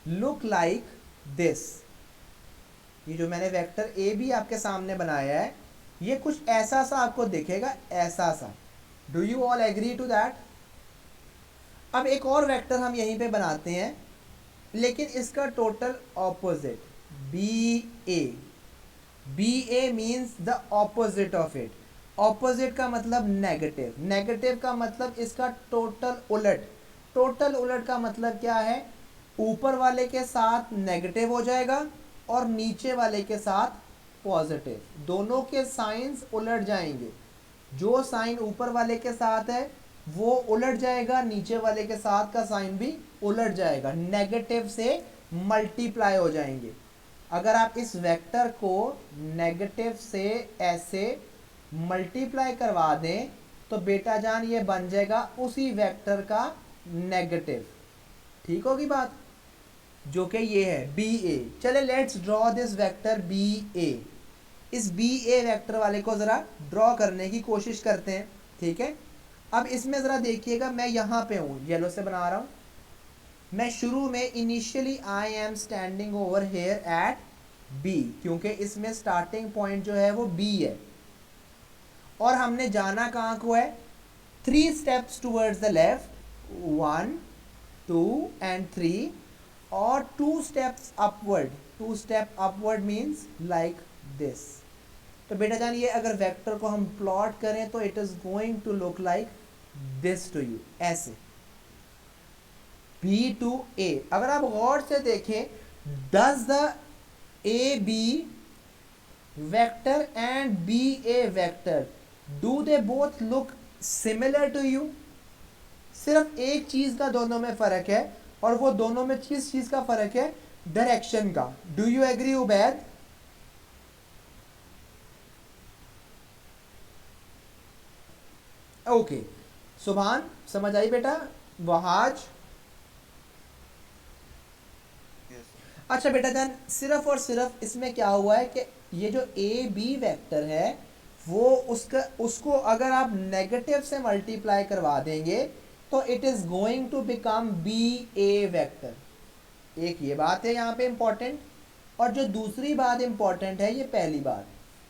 look like this. ये जो मैंने वेक्टर ए बी आपके सामने बनाया है, ये कुछ ऐसा सा आपको दिखेगा, ऐसा सा। Do you all agree to that. अब एक और वेक्टर हम यहीं पे बनाते हैं, लेकिन इसका total opposite, B A. B A means the opposite of it. Opposite का मतलब नेगेटिव, नेगेटिव का मतलब इसका टोटल उलट। टोटल उलट का मतलब क्या है, ऊपर वाले के साथ नेगेटिव हो जाएगा और नीचे वाले के साथ पॉजिटिव, दोनों के साइंस उलट जाएंगे। जो साइन ऊपर वाले के साथ है वो उलट जाएगा, नीचे वाले के साथ का साइन भी उलट जाएगा, नेगेटिव से मल्टीप्लाई हो जाएंगे। अगर आप इस वेक्टर को नेगेटिव से ऐसे मल्टीप्लाई करवा दें तो बेटा जान ये बन जाएगा उसी वेक्टर का नेगेटिव। ठीक होगी बात, जो कि ये है बी ए। चले let's draw this vector B A. इस बी ए वेक्टर वाले को ज़रा ड्रॉ करने की कोशिश करते हैं। ठीक है। अब इसमें ज़रा देखिएगा, मैं यहाँ पे हूँ, येलो से बना रहा हूँ। मैं शुरू में initially I am standing over here at B, क्योंकि इसमें स्टार्टिंग पॉइंट जो है वो बी है, और हमने जाना कहाँ को है, 3 steps towards the left, 1 2 and 3, और 2 steps upward. 2 step upward means like this. तो बेटा जान ये अगर वेक्टर को हम प्लॉट करें तो it is going to look like this to you, ऐसे। बी टू ए, अगर आप गौर से देखें, does the A B vector and B A vector, do they both look similar to you. सिर्फ एक चीज का दोनों में फर्क है, और वो दोनों में किस चीज का फर्क है, डायरेक्शन का। Do you agree Ubaid. Okay Subhan, समझ आई बेटा। वहाज, अच्छा बेटा जान सिर्फ और सिर्फ इसमें क्या हुआ है कि ये जो ए बी वेक्टर है वो उसको अगर आप नेगेटिव से मल्टीप्लाई करवा देंगे तो it is going to become B A vector. एक ये बात है यहाँ पे इम्पॉर्टेंट, और जो दूसरी बात इम्पॉर्टेंट है, ये पहली बात,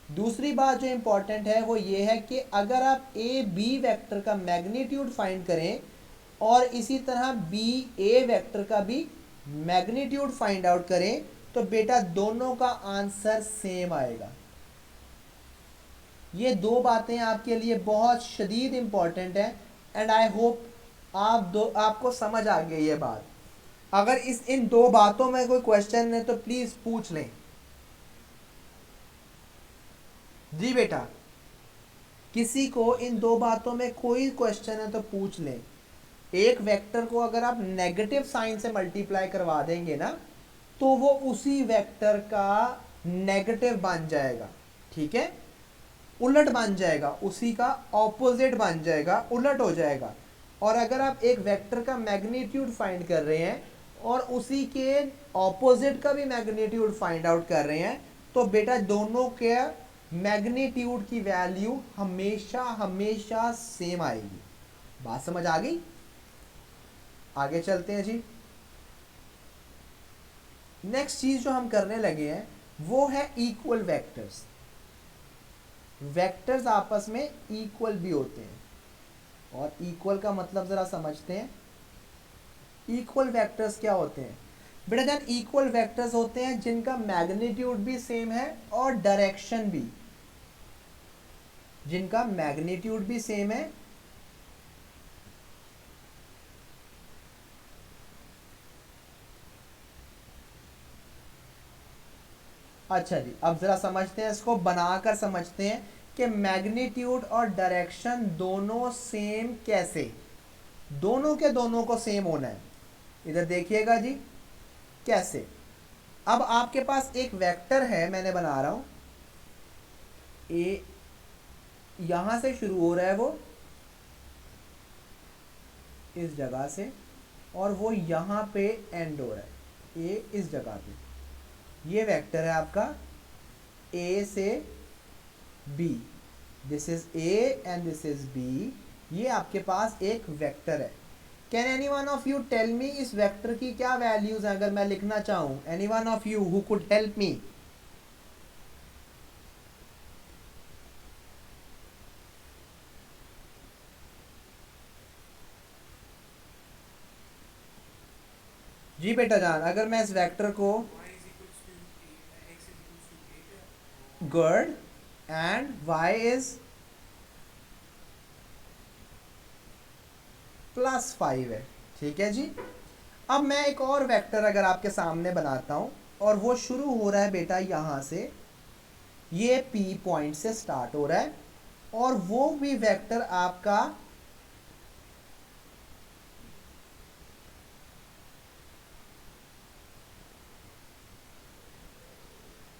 दूसरी बात जो इम्पॉर्टेंट है वो ये है कि अगर आप ए बी वेक्टर का मैग्नीट्यूड फाइंड करें और इसी तरह बी ए वेक्टर का भी मैग्नीट्यूड फाइंड आउट करें तो बेटा दोनों का आंसर सेम आएगा। ये दो बातें आपके लिए बहुत शदीद इम्पॉर्टेंट है एंड आई होप आपको समझ आ गई ये बात। अगर इन दो बातों में कोई क्वेश्चन है तो प्लीज पूछ लें। जी बेटा, किसी को इन दो बातों में कोई क्वेश्चन है तो पूछ लें। एक वेक्टर को अगर आप नेगेटिव साइन से मल्टीप्लाई करवा देंगे ना तो वो उसी वेक्टर का नेगेटिव बन जाएगा, ठीक है, उलट बन जाएगा, उसी का ऑपोजिट बन जाएगा, उलट हो जाएगा। और अगर आप एक वेक्टर का मैग्नीट्यूड फाइंड कर रहे हैं और उसी के ऑपोजिट का भी मैग्नीट्यूड फाइंड आउट कर रहे हैं तो बेटा दोनों के मैग्नीट्यूड की वैल्यू हमेशा हमेशा सेम आएगी। बात समझ आ गई? आगे चलते हैं जी। नेक्स्ट चीज जो हम करने लगे हैं वो है इक्वल वेक्टर्स। वेक्टर्स आपस में इक्वल भी होते हैं, और इक्वल का मतलब जरा समझते हैं। इक्वल वेक्टर्स क्या होते हैं बेटा जान? इक्वल वेक्टर्स होते हैं जिनका मैग्नीट्यूड भी सेम है और डायरेक्शन भी, जिनका मैग्नीट्यूड भी सेम है अच्छा जी, अब जरा समझते हैं, इसको बनाकर समझते हैं कि मैग्नीट्यूड और डायरेक्शन दोनों सेम कैसे। दोनों के दोनों को सेम होना है। इधर देखिएगा जी कैसे। अब आपके पास एक वेक्टर है, मैंने बना रहा हूं, ए यहां से शुरू हो रहा है वो इस जगह से, और वो यहां पे एंड हो रहा है ए इस जगह पे। ये वेक्टर है आपका ए से B, this is A and this is B. ये आपके पास एक वेक्टर है। Can any one of you tell me इस वेक्टर की क्या वैल्यूज है अगर मैं लिखना चाहूं? Any one of you who could help me? जी बेटा जान, अगर मैं इस वेक्टर को गुड एंड y इज +5 है, ठीक है जी। अब मैं एक और वेक्टर अगर आपके सामने बनाता हूं और वो शुरू हो रहा है बेटा यहां से, ये P पॉइंट से स्टार्ट हो रहा है, और वो भी वेक्टर आपका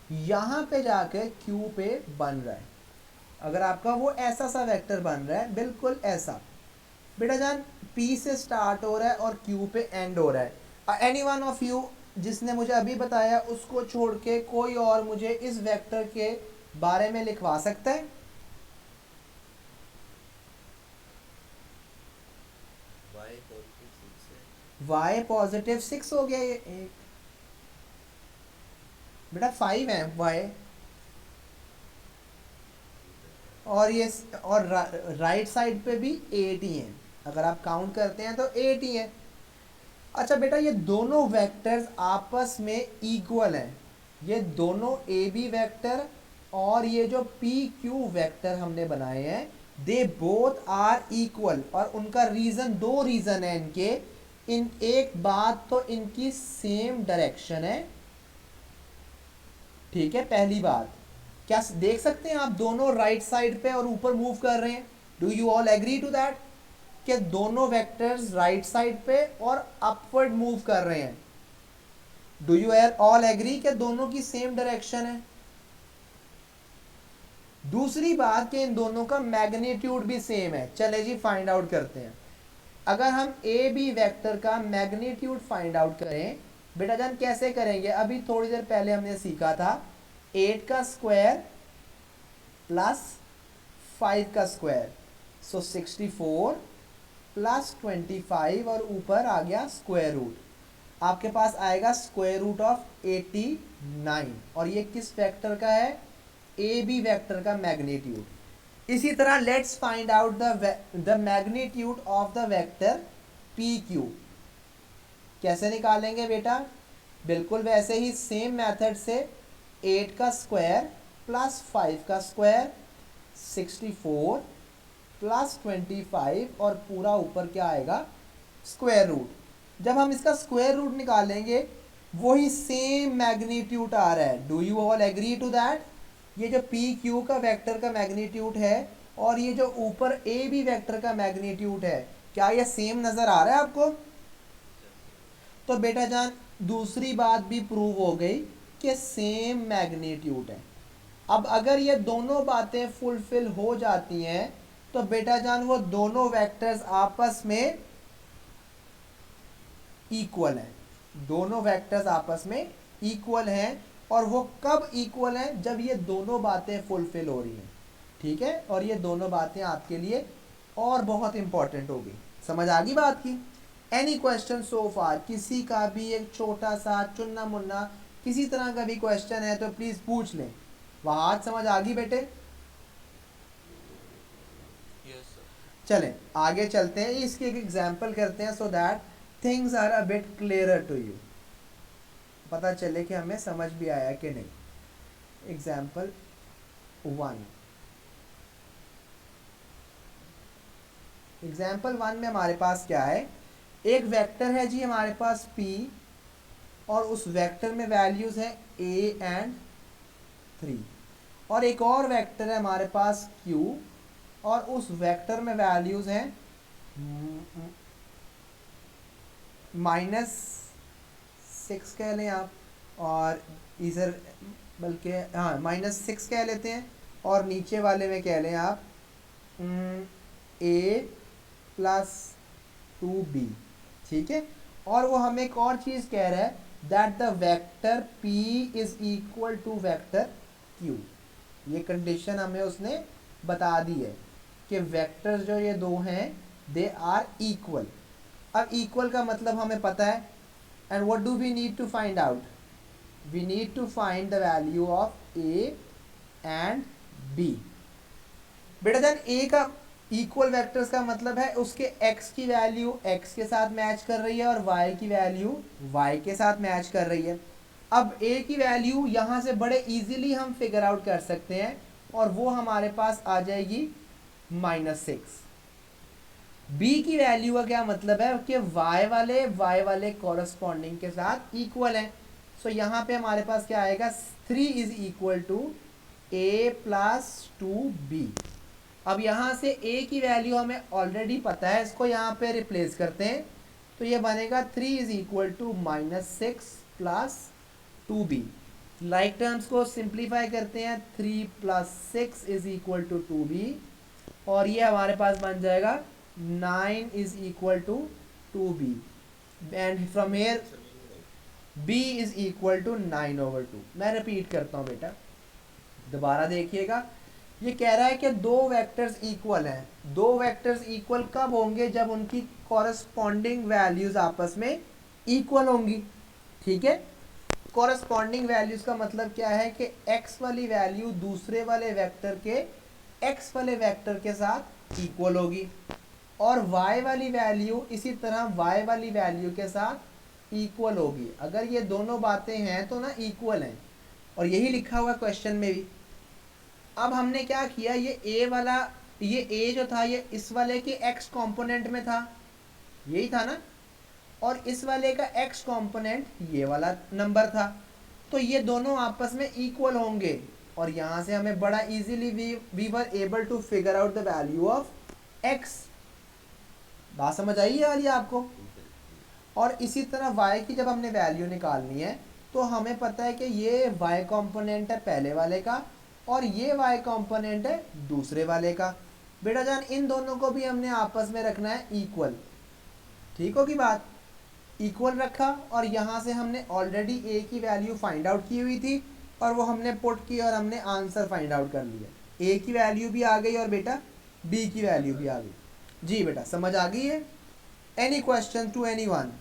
यहां पे जाकर Q पे बन रहा है। अगर आपका वो ऐसा सा वेक्टर बन रहा है, बिल्कुल ऐसा बेटा जान, P से स्टार्ट हो रहा है और Q पे एंड हो रहा है। एनी वन ऑफ यू जिसने मुझे अभी बताया उसको छोड़ के कोई और मुझे इस वेक्टर के बारे में लिखवा सकता है? y +6 हो गया ये एक बेटा, 5 है y, और ये और राइट साइड पे भी 8 ही है। अगर आप काउंट करते हैं तो 8 ही है। अच्छा बेटा, ये दोनों वेक्टर्स आपस में इक्वल हैं। ये दोनों ए बी वेक्टर और ये जो पी क्यू वेक्टर हमने बनाए हैं, दे बोथ आर इक्वल। और उनका रीजन, दो रीजन है इनके। इन एक बात तो इनकी सेम डायरेक्शन है, ठीक है। पहली बात, क्या देख सकते हैं आप दोनों राइट साइड पे और ऊपर मूव कर रहे हैं? Do you all agree to that कि दोनों वेक्टर्स राइट साइड पे और अपवर्ड मूव कर रहे हैं? डू यू ऑल एग्री कि दोनों की सेम डायरेक्शन है? दूसरी बात कि इन दोनों का मैग्नीट्यूड भी सेम है। चले जी फाइंड आउट करते हैं। अगर हम ए बी वेक्टर का मैग्नीट्यूड फाइंड आउट करें बेटा जान, कैसे करेंगे? अभी थोड़ी देर पहले हमने सीखा था 8 का स्क्वायर प्लस 5 का स्क्वायर, सो 64 प्लस 25 और ऊपर आ गया स्क्वायर रूट। आपके पास आएगा स्क्वायर रूट ऑफ 89 और ये किस वेक्टर का है, ए बी वेक्टर का मैग्नीट्यूड। इसी तरह let's find out the magnitude of the vector P Q. कैसे निकालेंगे बेटा, बिल्कुल वैसे ही सेम मेथड से 8 का स्क्वायर प्लस 5 का स्क्वायर 64 प्लस 25 और पूरा ऊपर क्या आएगा स्क्वायर रूट। जब हम इसका स्क्वायर रूट निकालेंगे वही सेम मैग्नीट्यूड आ रहा है। Do you all agree to that? ये जो पी क्यू का वेक्टर का मैग्नीट्यूड है और ये जो ऊपर ए बी वेक्टर का मैग्नीट्यूड है, क्या ये सेम नजर आ रहा है आपको? तो बेटा जान दूसरी बात भी प्रूव हो गई कि सेम मैग्नीट्यूड है। अब अगर ये दोनों बातें फुलफिल हो जाती हैं तो बेटा जान वो दोनों वेक्टर्स आपस में इक्वल हैं। दोनों वेक्टर्स आपस में इक्वल हैं और वो कब इक्वल हैं, जब ये दोनों बातें फुलफिल हो रही हैं। ठीक है, और ये दोनों बातें आपके लिए और बहुत इंपॉर्टेंट होगी। समझ आ गई बात की? एनी क्वेश्चन सो फार? किसी का भी एक छोटा सा चुन्ना मुन्ना किसी तरह का भी क्वेश्चन है तो प्लीज पूछ लें। वहां आज समझ आ गई बेटे? yes, चलें आगे चलते हैं, इसकी एक एग्जांपल करते हैं so that things are a bit clearer to you, पता चले कि हमें समझ भी आया कि नहीं। एग्जांपल 1, एग्जाम्पल 1 में हमारे पास क्या है, एक वेक्टर है जी हमारे पास p और उस वेक्टर में वैल्यूज है a एंड 3 और एक और वेक्टर है हमारे पास q और उस वेक्टर में वैल्यूज हैं -6 कह लें आप और इधर बल्कि हाँ -6 कह लेते हैं और नीचे वाले में कह लें आप a प्लस 2b। ठीक है, और वो हमें एक और चीज़ कह रहा है that the vector p is equal to vector q। ये कंडीशन हमें उसने बता दी है कि वेक्टर्स जो ये दो हैं दे आर इक्वल। अब इक्वल का मतलब हमें पता है and what do we need to find out, we need to find the value of a and b। बेटा जान a का इक्वल वेक्टर्स का मतलब है उसके x की वैल्यू x के साथ मैच कर रही है और y की वैल्यू y के साथ मैच कर रही है। अब a की वैल्यू यहाँ से बड़े इजीली हम फिगर आउट कर सकते हैं और वो हमारे पास आ जाएगी -6। b की वैल्यू का क्या मतलब है कि y वाले कॉरस्पॉन्डिंग के साथ इक्वल है। सो यहाँ पे हमारे पास क्या आएगा 3 is equal to a plus 2b। अब यहाँ से a की वैल्यू हमें ऑलरेडी पता है, इसको यहाँ पे रिप्लेस करते हैं तो ये बनेगा 3 is equal to -6 plus 2b। Like terms को सिंप्लीफाई करते हैं 3 plus 6 is equal to 2b और ये हमारे पास बन जाएगा 9 is equal to 2b and from here b is equal to 9/2। मैं रिपीट करता हूँ बेटा, दोबारा देखिएगा। ये कह रहा है कि दो वेक्टर्स इक्वल हैं। दो वेक्टर्स इक्वल कब होंगे, जब उनकी कॉरस्पॉन्डिंग वैल्यूज आपस में इक्वल होंगी। ठीक है, कॉरस्पॉन्डिंग वैल्यूज का मतलब क्या है कि x वाली वैल्यू दूसरे वाले वेक्टर के x वाले वेक्टर के साथ इक्वल होगी और y वाली वैल्यू इसी तरह y वाली वैल्यू के साथ इक्वल होगी। अगर ये दोनों बातें हैं तो ना इक्वल हैं और यही लिखा हुआ क्वेश्चन में भी। अब हमने क्या किया, ये a वाला, ये a जो था ये इस वाले के x कंपोनेंट में था, यही था ना, और इस वाले का x कंपोनेंट ये वाला नंबर था, तो ये दोनों आपस में इक्वल होंगे और यहाँ से हमें बड़ा easily we were able to figure out the value of x। बात समझ आई है वाली आपको? और इसी तरह y की जब हमने वैल्यू निकालनी है तो हमें पता है कि ये y कंपोनेंट है पहले वाले का और ये y कंपोनेंट है दूसरे वाले का। बेटा जान इन दोनों को भी हमने आपस में रखना है इक्वल। ठीक होगी बात? इक्वल रखा और यहाँ से हमने ऑलरेडी a की वैल्यू फाइंड आउट की हुई थी और वो हमने पुट की और हमने आंसर फाइंड आउट कर लिया। a की वैल्यू भी आ गई और बेटा b की वैल्यू भी आ गई। जी बेटा समझ आ गई है? Any question to anyone?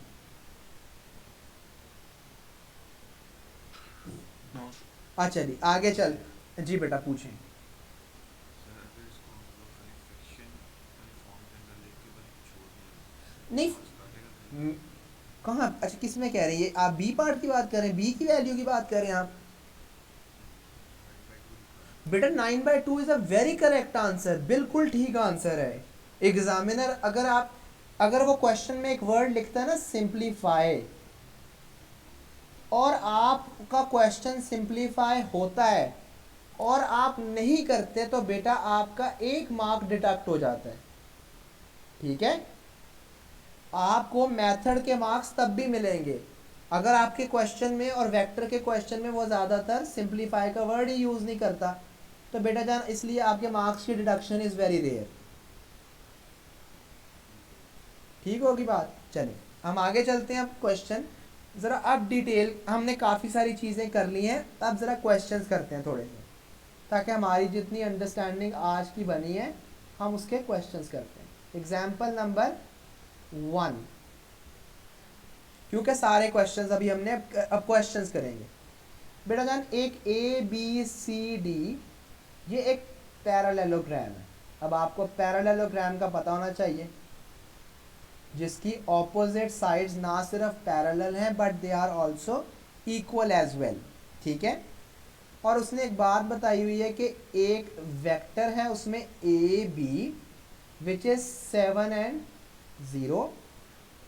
अच्छा जी आगे चल। जी बेटा पूछें। सर अगर इसको हम लोग खाली फ्रैक्शन वाली फॉर्म के अंदर लिख के बस छोड़ दें, तो नहीं मार्क्स काटेगा कहीं पे? म, कहाँ, अच्छा किस में कह रहे हैं, ये आप बी पार्ट की बात कर रहे हैं, बी की वैल्यू की बात कर रहे हैं आप? 9/2 लिखा है। बेटा 9/2 is a very correct answer, बिल्कुल ठीक आंसर है। एग्जामिनर अगर वो क्वेश्चन में एक वर्ड लिखता है ना सिंप्लीफाई, और आपका क्वेश्चन सिंप्लीफाई होता है और आप नहीं करते, तो बेटा आपका 1 मार्क डिडक्ट हो जाता है। ठीक है, आपको मेथड के मार्क्स तब भी मिलेंगे अगर आपके क्वेश्चन में और वेक्टर के क्वेश्चन में वो ज़्यादातर सिंप्लीफाई का वर्ड ही यूज़ नहीं करता, तो बेटा जान इसलिए आपके मार्क्स की डिडक्शन इज़ वेरी रेयर। ठीक है। ठीक होगी बात। चलिए हम आगे चलते हैं। अब क्वेश्चन ज़रा अब डिटेल, हमने काफ़ी सारी चीज़ें कर ली हैं, अब ज़रा क्वेश्चंस करते हैं थोड़े से, ताकि हमारी जितनी अंडरस्टैंडिंग आज की बनी है हम उसके क्वेश्चंस करते हैं। एग्जाम्पल नंबर 1, क्योंकि सारे क्वेश्चंस अभी हमने अब क्वेश्चंस करेंगे। बेटा जान एक ए बी सी डी ये एक पैरेललोग्राम है। अब आपको पैरेललोग्राम का पता होना चाहिए जिसकी ऑपोजिट साइड्स ना सिर्फ पैरेलल हैं but they are also equal as well. ठीक है, और उसने एक बात बताई हुई है कि एक वेक्टर है उसमें A B which is 7 and 0,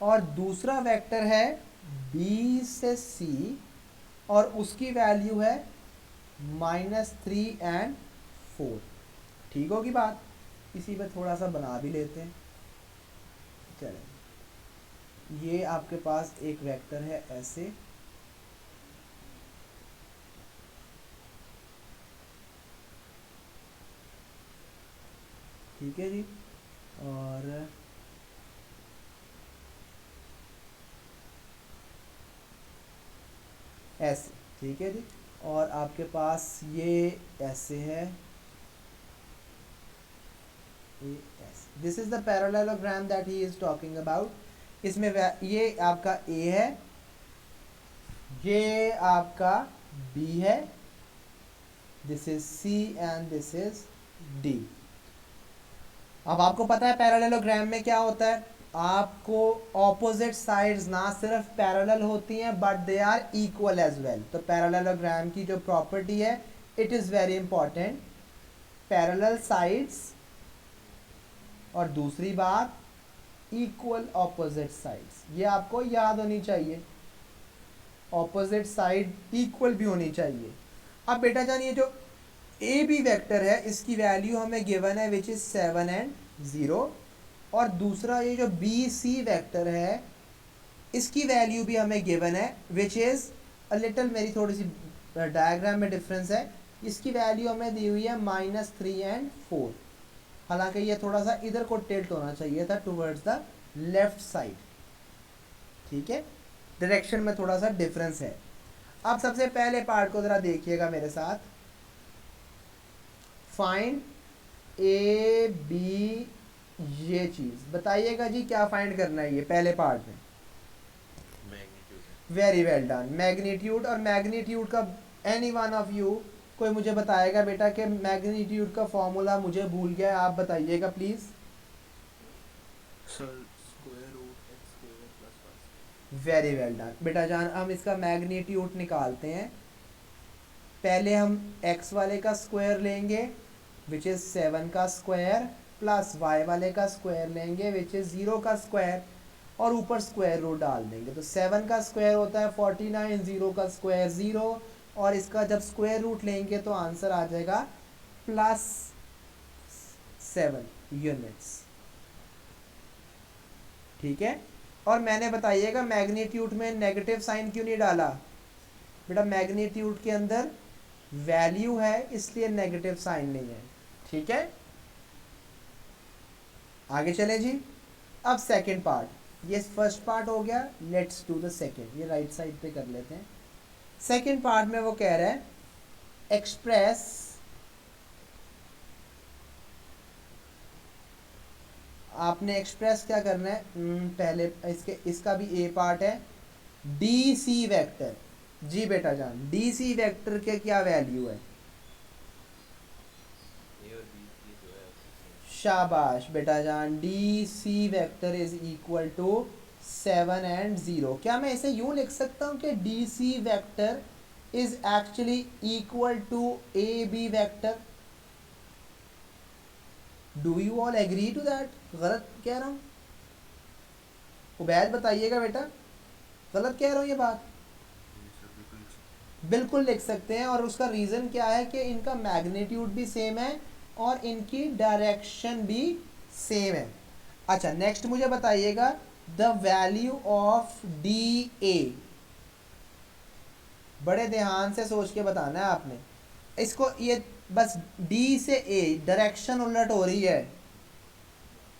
और दूसरा वेक्टर है बी से सी और उसकी वैल्यू है -3 एंड 4। ठीक होगी बात। इसी पे थोड़ा सा बना भी लेते हैं। चलें, ये आपके पास एक वेक्टर है ऐसे, ठीक है जी, और ऐसे, ठीक है जी, और आपके पास ये ऐसे है, this is the parallelogram that he is talking about. इसमें ये आपका ए है, ये आपका बी है, this is C and this is D. अब आपको पता है पैरेललोग्राम में क्या होता है, आपको ऑपोजिट साइड्स ना सिर्फ पैरेलल होती हैं but they are equal as well. तो पैरेललोग्राम की जो प्रॉपर्टी है, it is very important, parallel sides, और दूसरी बात इक्वल ऑपोजिट साइड्स। ये आपको याद होनी चाहिए, ऑपोजिट साइड इक्वल भी होनी चाहिए। अब बेटा जान ये जो ए बी वेक्टर है इसकी वैल्यू हमें गिवन है विच इज़ 7 एंड 0, और दूसरा ये जो बी सी वेक्टर है इसकी वैल्यू भी हमें गिवन है विच इज़ अ लिटिल, मेरी थोड़ी सी डायग्राम में डिफरेंस है, इसकी वैल्यू हमें दी हुई है -3 एंड 4। हालांकि ये थोड़ा सा इधर को टिल्ट होना चाहिए था टुवर्ड्स द लेफ्ट साइड। ठीक है, डायरेक्शन में थोड़ा सा डिफरेंस है। अब सबसे पहले पार्ट को ज़रा देखिएगा मेरे साथ, फाइंड ए बी, ये चीज़ बताइएगा जी क्या फाइंड करना है ये पहले पार्ट में। मैग्नीट्यूड है। Very well done, magnitude. और मैग्नीट्यूड का एनी वन ऑफ यू कोई मुझे बताएगा बेटा कि मैग्नीट्यूड का फॉर्मूला मुझे भूल गया, आप बताइएगा please. Sir square root X square plus Y square. Very well done बेटा जान, हम इसका मैग्नीट्यूड निकालते हैं। पहले हम x वाले का स्क्वायर लेंगे विच इज़ 7 का स्क्वायर, प्लस y वाले का स्क्वायर लेंगे विच इज़ 0 का स्क्वायर, और ऊपर स्क्वायर रूट डाल देंगे। तो 7 का स्क्वायर होता है 49, 0 का स्क्वायर 0, और इसका जब स्क्वायर रूट लेंगे तो आंसर आ जाएगा +7 यूनिट्स। ठीक है, और मैंने बताइएगा मैग्नीट्यूड में नेगेटिव साइन क्यों नहीं डाला बेटा, मैग्नीट्यूड के अंदर वैल्यू है इसलिए नेगेटिव साइन नहीं है। ठीक है, आगे चले जी। अब सेकंड पार्ट, ये फर्स्ट पार्ट हो गया, लेट्स डू द सेकंड। ये राइट साइड पे कर लेते हैं। सेकंड पार्ट में वो कह रहा है एक्सप्रेस आपने एक्सप्रेस क्या करना है, पहले इसका भी ए पार्ट है, डी सी वेक्टर। जी बेटा जान, डी सी वेक्टर के क्या वैल्यू है? ए और बी की जो है उसकी सेम। शाबाश बेटा जान, D C vector is equal to 7 and 0। क्या मैं इसे यूं लिख सकता हूं कि D C vector is actually equal to A B vector? Do you all agree to that? गलत कह रहा हूं? उबैद बताइएगा बेटा, गलत कह रहा हूं ये बात? जी सर बिल्कुल लिख सकते बिल्कुल लिख सकते हैं, और उसका रीज़न क्या है कि इनका मैग्नीट्यूड भी सेम है और इनकी डायरेक्शन भी सेम है। अच्छा नेक्स्ट मुझे बताइएगा the value of D A. बड़े ध्यान से सोच के बताना है आपने इसको, ये बस डी से ए डायरेक्शन उलट हो रही है। हैं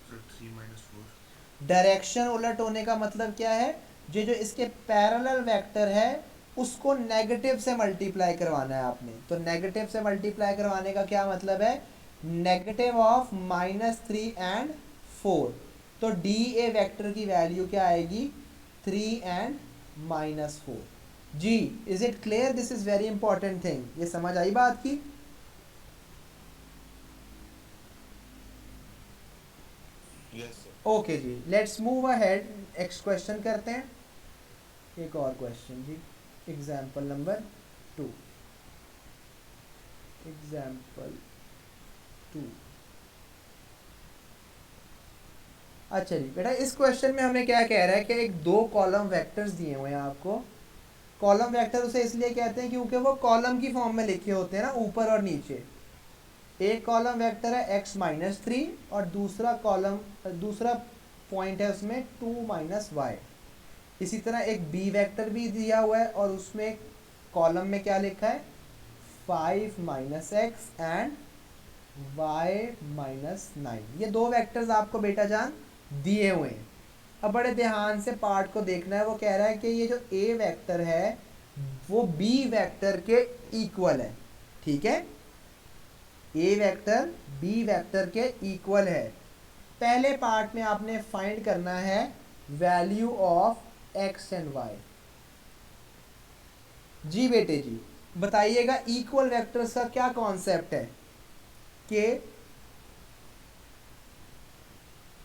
सर 3 - 4। डायरेक्शन उलट होने का मतलब क्या है? जो इसके पैरेलल वेक्टर है उसको नेगेटिव से मल्टीप्लाई करवाना है आपने। तो नेगेटिव से मल्टीप्लाई करवाने का क्या मतलब है? Negative of -3 and 4। तो डी ए वेक्टर की वैल्यू क्या आएगी? 3 and -4। जी, is it clear? This is very important thing. ये समझ आई बात की? Yes sir. ओके जी, let's move ahead. Next question करते हैं। एक और क्वेश्चन जी, एग्जाम्पल नंबर 2। एग्जाम्पल 2। अच्छा जी बेटा, इस क्वेश्चन में हमें क्या कह रहा है कि एक दो कॉलम वेक्टर्स दिए हुए हैं आपको। कॉलम वेक्टर उसे इसलिए कहते हैं क्योंकि वो कॉलम की फॉर्म में लिखे होते हैं ना, ऊपर और नीचे। एक कॉलम वेक्टर है x-3 और दूसरा पॉइंट है उसमें 2 - y। इसी तरह एक बी वेक्टर भी दिया हुआ है और उसमें कॉलम में क्या लिखा है? 5 - x एंड y-9। ये दो वेक्टर्स आपको बेटा जान दिए हुए हैं। अब बड़े ध्यान से पार्ट को देखना है। वो कह रहा है कि ये जो ए वेक्टर है वो बी वेक्टर के इक्वल है। ठीक है, ए वेक्टर बी वेक्टर के इक्वल है। पहले पार्ट में आपने फाइंड करना है value of X and Y. जी बेटे जी, बताइएगा इक्वल वेक्टर्स का क्या कॉन्सेप्ट है? कि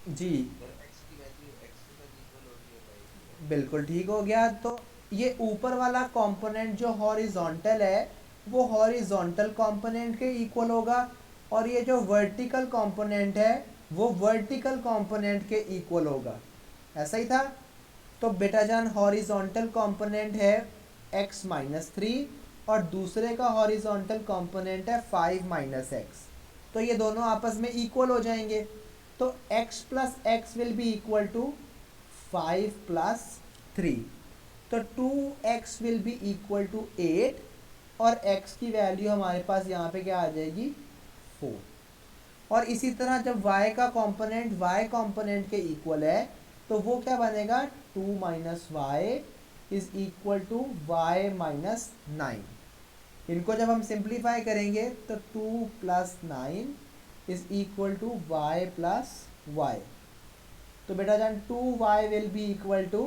जी सर एक्स की वैल्यू एक्स के साथ इक्वल होती है वाई की वैल्यू। बिल्कुल ठीक हो गया। तो ये ऊपर वाला कंपोनेंट जो हॉरिजॉन्टल है वो हॉरिजॉन्टल कंपोनेंट के इक्वल होगा, और ये जो वर्टिकल कंपोनेंट है वो वर्टिकल कंपोनेंट के इक्वल होगा। ऐसा ही था। तो बेटा जान, हॉरिजॉन्टल कंपोनेंट है x-3 और दूसरे का हॉरिजॉन्टल कंपोनेंट है 5 - x। तो ये दोनों आपस में इक्वल हो जाएंगे। तो x + x will be equal to 5 + 3। तो 2x will be equal to 8 और x की वैल्यू हमारे पास यहाँ पे क्या आ जाएगी? 4। और इसी तरह जब y का कंपोनेंट y कंपोनेंट के इक्वल है तो वो क्या बनेगा? 2 - y is equal to y-9। इनको जब हम सिंप्लीफाई करेंगे तो 2 + 9 is equal to y + y। तो बेटा जान 2y will be equal to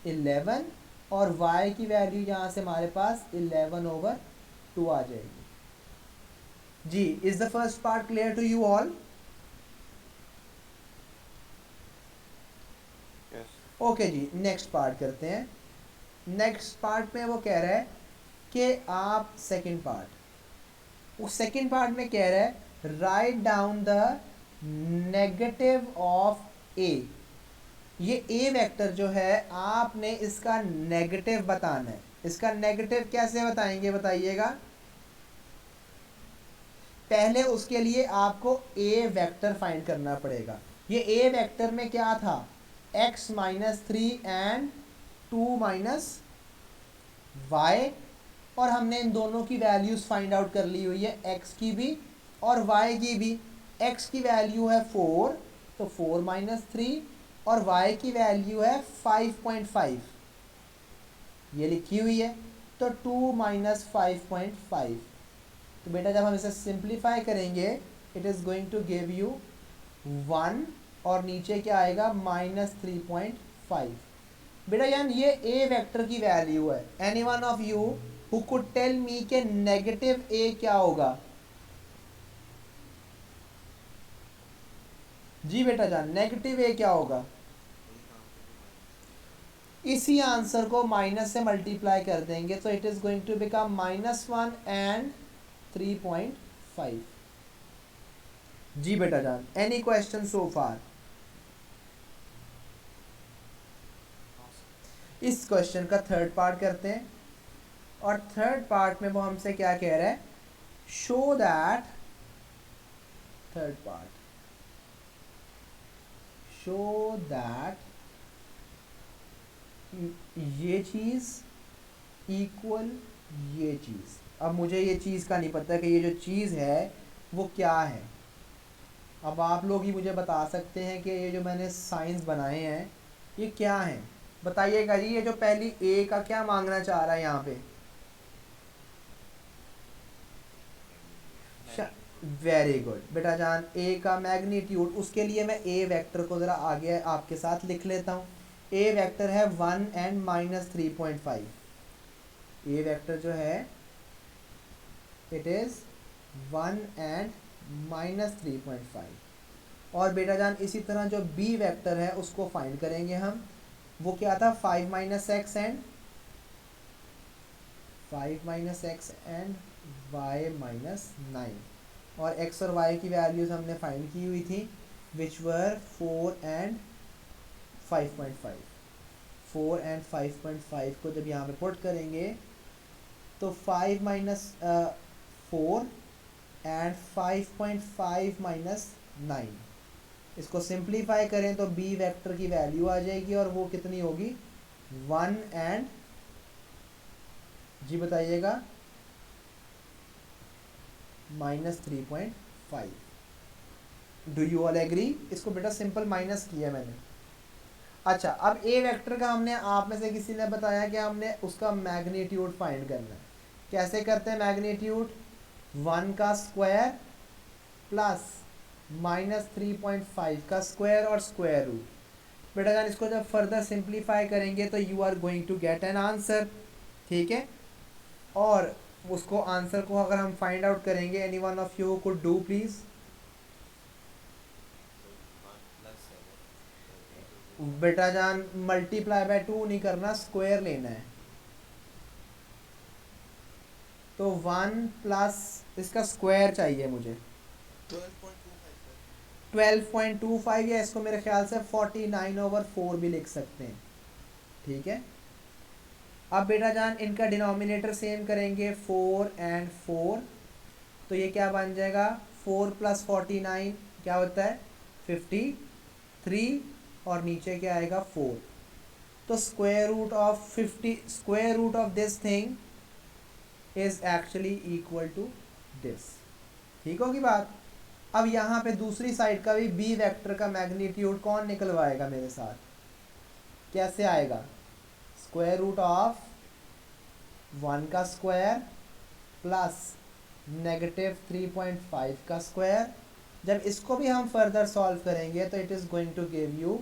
11 और y की वैल्यू यहाँ से हमारे पास 11/2 आ जाएगी। जी, is the first part clear to you all? Yes. Okay जी, नेक्स्ट पार्ट करते हैं। नेक्स्ट पार्ट में वो कह रहा है कि आप सेकंड पार्ट, उस सेकंड पार्ट में कह रहा है write down the negative of A. ये ए वेक्टर जो है आपने इसका नेगेटिव बताना है। इसका नेगेटिव कैसे बताएंगे बताइएगा? पहले उसके लिए आपको ए वेक्टर फाइंड करना पड़ेगा। ये ए वेक्टर में क्या था? x-3 एंड 2 - y, और हमने इन दोनों की वैल्यूज फाइंड आउट कर ली हुई है, x की भी और y की भी। x की वैल्यू है 4, तो 4 - 3, और y की वैल्यू है 5.5, ये लिखी हुई है। तो 2 - 5.5। तो बेटा जब हम इसे सिंप्लीफाई करेंगे it is going to give you 1, और नीचे क्या आएगा? -3.5। बेटा यार ये ए वेक्टर की वैल्यू है। Any one of you who could tell me के नेगेटिव ए क्या होगा? जी बेटा जान, नेगेटिव ए क्या होगा? इसी आंसर को माइनस से मल्टीप्लाई कर देंगे तो it is going to become -1 and 3.5। जी बेटा जान, एनी क्वेश्चन सो फार? इस क्वेश्चन का थर्ड पार्ट करते हैं, और थर्ड पार्ट में वो हमसे क्या कह रहा है? Show that, third part, show that ये चीज़ इक्वल ये चीज़। अब मुझे ये चीज़ का नहीं पता कि ये जो चीज़ है वो क्या है। अब आप लोग ही मुझे बता सकते हैं कि ये जो मैंने साइंस बनाए हैं ये क्या हैं। बताइएगा जी, ये जो पहली ए का क्या मांगना चाह रहा है यहाँ पे? वेरी गुड बेटा जान, ए का मैग्नीट्यूड। उसके लिए मैं ए वेक्टर को ज़रा आगे आपके साथ लिख लेता हूँ। ए वेक्टर है 1 एंड -3.5। ए वेक्टर जो है इट इज़ 1 एंड -3.5। और बेटा जान इसी तरह जो बी वेक्टर है उसको फाइंड करेंगे हम। वो क्या था? 5 - x एंड y-9। और x और y की वैल्यूज़ हमने फाइंड की हुई थी, विच वर 4 एंड 5.5। 4 एंड 5.5 को जब यहाँ पे पुट करेंगे तो 5 - 4 एंड 5.5 - 9, इसको सिंप्लीफाई करें तो बी वेक्टर की वैल्यू आ जाएगी, और वो कितनी होगी? 1 एंड, जी बताइएगा, -3.5। Do you all agree? इसको बेटा सिंपल माइनस किया मैंने। अच्छा, अब ए वेक्टर का हमने, आप में से किसी ने बताया कि हमने उसका मैग्नीट्यूड फाइंड करना है। कैसे करते हैं मैग्नीट्यूड? 1 का स्क्वायर प्लस -3.5 का स्क्वायर और स्क्वायर रूट। बेटा जान इसको जब फर्दर सिंप्लीफाई करेंगे तो you are going to get an answer, ठीक है? और उसको आंसर को अगर हम फाइंड आउट करेंगे, any one of you could do please? बेटा जान मल्टीप्लाई बाय 2 नहीं करना, स्क्वायर लेना है। तो 1 प्लस इसका स्क्वायर चाहिए मुझे 12.25, या इसको मेरे ख्याल से 49/4 भी लिख सकते हैं, ठीक है? अब बेटा जान इनका डिनोमिनेटर सेम करेंगे, 4 एंड 4, तो ये क्या बन जाएगा? 4 + 49 क्या होता है? 53, और नीचे क्या आएगा? 4। तो square root of this thing is actually equal to this. ठीक होगी बात? अब यहाँ पे दूसरी साइड का भी बी वेक्टर का मैग्नीट्यूड कौन निकलवाएगा मेरे साथ? कैसे आएगा? स्क्वायर रूट ऑफ 1 का स्क्वायर प्लस -3.5 का स्क्वायर। जब इसको भी हम फर्दर सॉल्व करेंगे तो it is going to give you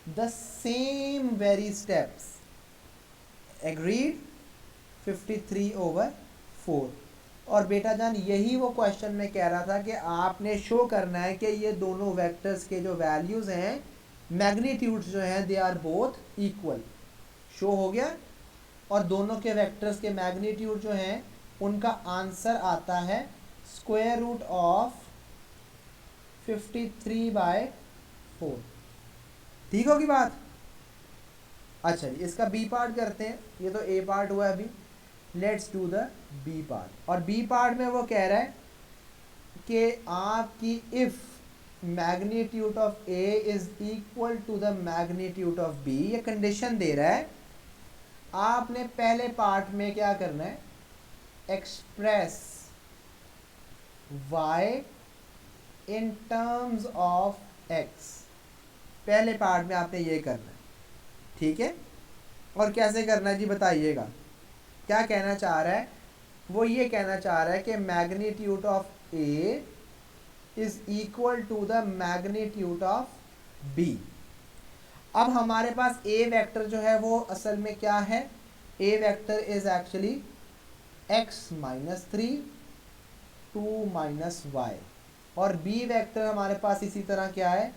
the same very steps. Agreed? 53/4। और बेटा जान यही वो क्वेश्चन में कह रहा था कि आपने शो करना है कि ये दोनों वेक्टर्स के जो वैल्यूज़ हैं, मैग्नीट्यूड्स जो हैं, they are both equal. Show हो गया? और दोनों के वेक्टर्स के मैग्नीट्यूड जो हैं उनका आंसर आता है स्क्वायर रूट ऑफ 53/4। ठीक होगी बात? अच्छा जी, इसका बी पार्ट करते हैं। ये तो ए पार्ट हुआ अभी, let's do the B part. और बी पार्ट में वो कह रहा है कि आपकी if magnitude of A is equal to the magnitude of B, ये कंडीशन दे रहा है। आपने पहले पार्ट में क्या करना है? Express y in terms of x। पहले पार्ट में आपने ये करना है, ठीक है? और कैसे करना है जी बताइएगा? क्या कहना चाह रहा है? वो ये कहना चाह रहा है कि magnitude of a is equal to the magnitude of b। अब हमारे पास ए वेक्टर जो है वो असल में क्या है, A vector is actually X minus three, two minus Y, और बी वेक्टर हमारे पास इसी तरह क्या है,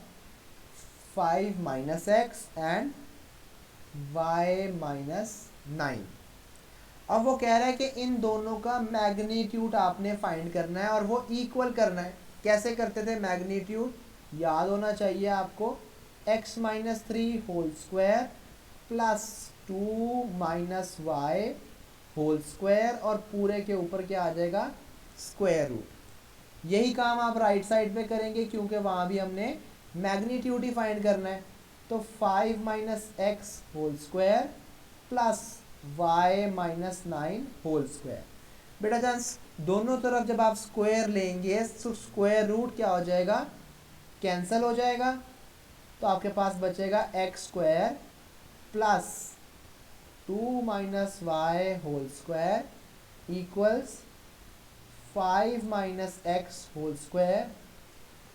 five minus X and Y minus nine. अब वो कह रहा है कि इन दोनों का मैग्नीट्यूड आपने फाइंड करना है और वो इक्वल करना है। कैसे करते थे मैग्नीट्यूड, याद होना चाहिए आपको, x minus three whole square plus two minus Y whole square, और पूरे के ऊपर क्या आ जाएगा, स्क्वायर रूट। यही काम आप राइट साइड पे करेंगे क्योंकि वहाँ भी हमने मैग्नीट्यूड ही फाइंड करना है। तो five minus X whole square plus Y minus nine whole square. बेटा जान दोनों तरफ जब आप स्क्वायर लेंगे तो स्क्वायर रूट क्या हो जाएगा, कैंसिल हो जाएगा, तो आपके पास बचेगा X square plus two minus Y whole square equals five minus X whole square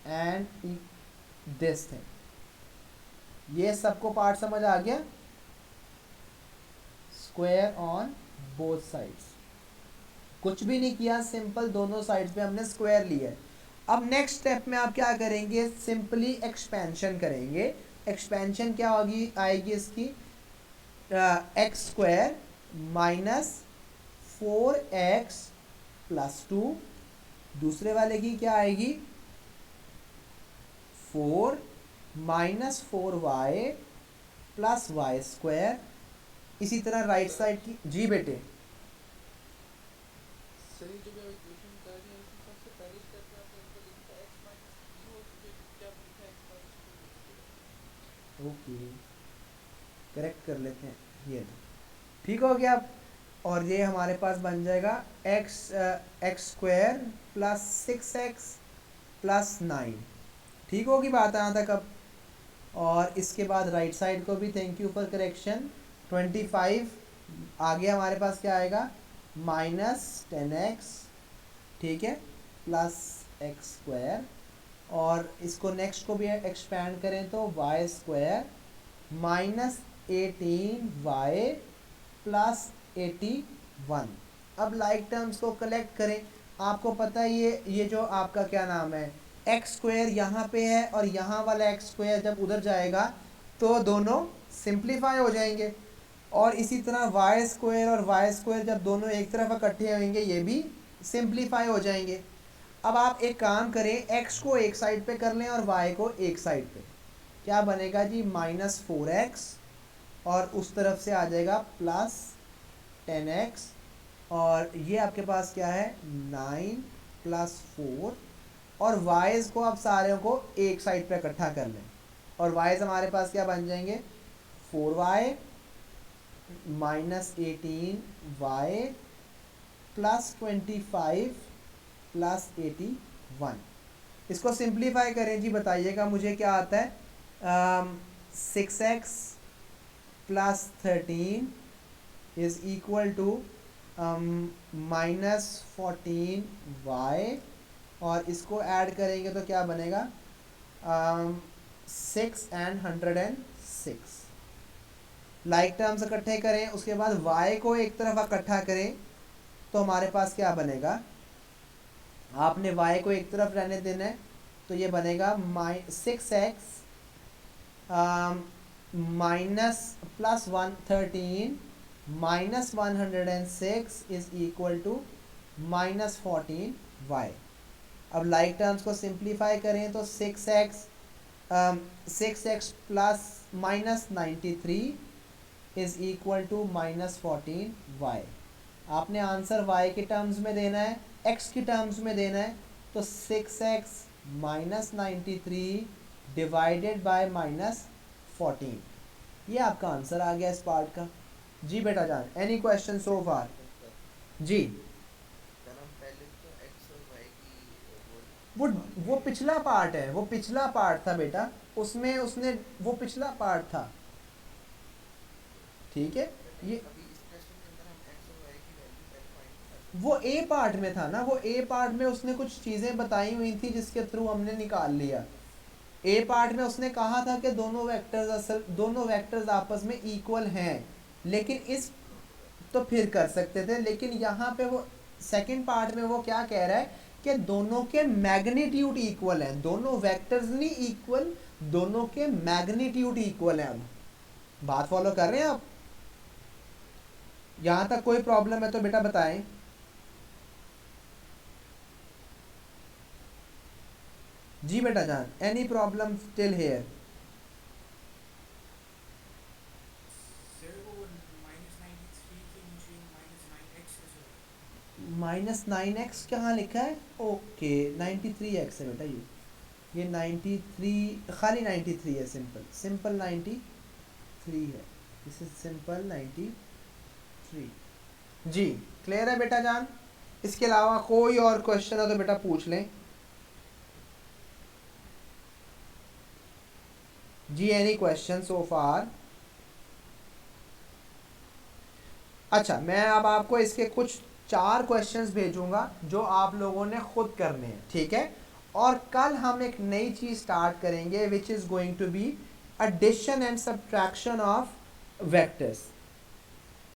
and this thing. ये सबको पार्ट समझ आ गया, स्क्वायर ऑन बोथ साइड्स, कुछ भी नहीं किया, सिंपल दोनों साइड्स पे हमने स्क्वायर लिया है। अब नेक्स्ट स्टेप में आप क्या करेंगे, सिंपली एक्सपेंशन करेंगे। एक्सपेंशन क्या होगी, आएगी इसकी X square minus four X plus two, दूसरे वाले की क्या आएगी, four minus four Y plus Y square. इसी तरह राइट साइड की, जी बेटे सर ये जो भी इक्वेशन कर रहे हैं इसमें सबसे पहले स्टेप में आपने इनको लिखा x माइनस थ्री और फिर क्या लिखा x minus two. Okay correct कर लेते हैं, ये लो ठीक हो गया। और ये हमारे पास बन जाएगा x x square plus six x plus nine, ठीक होगी बात यहाँ तक अब। और इसके बाद राइट साइड को भी थैंक यू फॉर करेक्शन, 25 आगे हमारे पास क्या आएगा, माइनस टेन एक्स, ठीक है, प्लस एक्स स्क्वायर, और इसको नेक्स्ट को भी एक्सपैंड करें तो Y square minus 18y plus 81। अब लाइक टर्म्स को कलेक्ट करें। आपको पता है ये जो आपका क्या नाम है, एक्स स्क्वायर यहाँ पे है और यहाँ वाला एक्स स्क्वायर जब उधर जाएगा तो दोनों सिंप्लीफाई हो जाएंगे, और इसी तरह वाई स्क्वायर और वाई स्क्वायर जब दोनों एक तरफ इकट्ठे होंगे ये भी सिंप्लीफाई हो जाएंगे। अब आप एक काम करें, x को एक साइड पे कर लें और y को एक साइड पे, क्या बनेगा जी, माइनस फोर एक्स, और उस तरफ से आ जाएगा प्लस टेन एक्स, और ये आपके पास क्या है, नाइन प्लस फोर, और वाइज को आप सारे को एक साइड पे इकट्ठा कर लें, और वाइज हमारे पास क्या बन जाएंगे, four Y minus 18y plus 25 plus 81। इसको सिंप्लीफाई करें जी, बताइएगा मुझे क्या आता है, six x plus 13 is equal to minus 14y, और इसको ऐड करेंगे तो क्या बनेगा, 6 एंड 106। लाइक टर्म्स इकट्ठे करें, उसके बाद y को एक तरफ इकट्ठा करें तो हमारे पास क्या बनेगा, आपने y को एक तरफ रहने देना है तो ये बनेगा six x minus plus 113 minus 106 is equal to minus 14y। अब लाइक टर्म्स को सिंप्लीफाई करें तो six x plus minus 93 is equal to minus 14y। आपने आंसर y के टर्म्स में देना है, x की टर्म्स में देना है, तो six x minus 93 divided by minus 14, ये आपका आंसर आ गया इस पार्ट का। जी बेटा जान, एनी क्वेश्चन सो फार? जी सर हम पहले तो x और y की वो पिछला पार्ट है, वो पिछला पार्ट था बेटा, उसमें उसने वो पिछला पार्ट था, ठीक है। ये अभी इस क्वेश्चन के अंदर हम x और y की वैल्यू पहले फाइंड कर सकते वो ए पार्ट में था ना, वो ए पार्ट में उसने कुछ चीज़ें बताई हुई थी जिसके थ्रू हमने निकाल लिया। ए पार्ट में उसने कहा था कि दोनों वेक्टर्स आपस में इक्वल हैं, लेकिन इस तो फिर कर सकते थे, लेकिन यहाँ पे वो सेकंड पार्ट में वो क्या कह रहा है कि दोनों के मैग्नीट्यूड इक्वल हैं, दोनों वेक्टर्स नहीं इक्वल, दोनों के मैग्नीट्यूड इक्वल हैं। अब बात फॉलो कर रहे हैं आप? यहाँ तक कोई प्रॉब्लम है तो बेटा बताएं। जी बेटा जान, any problem till here? Sir वो -93 के नीचे -9x है सर। -9x कहाँ लिखा है? ओके 93x है बेटा, ये 93, खाली 93 है, सिंपल 93 है, दिस इज सिंपल 93। जी क्लियर है बेटा जान? इसके अलावा कोई और क्वेश्चन है तो बेटा पूछ लें। जी एनी क्वेश्चन सो फार? अच्छा, मैं अब आपको इसके कुछ 4 क्वेश्चंस भेजूंगा जो आप लोगों ने खुद करने हैं, ठीक है? और कल हम एक नई चीज स्टार्ट करेंगे which is going to be addition and subtraction of vectors.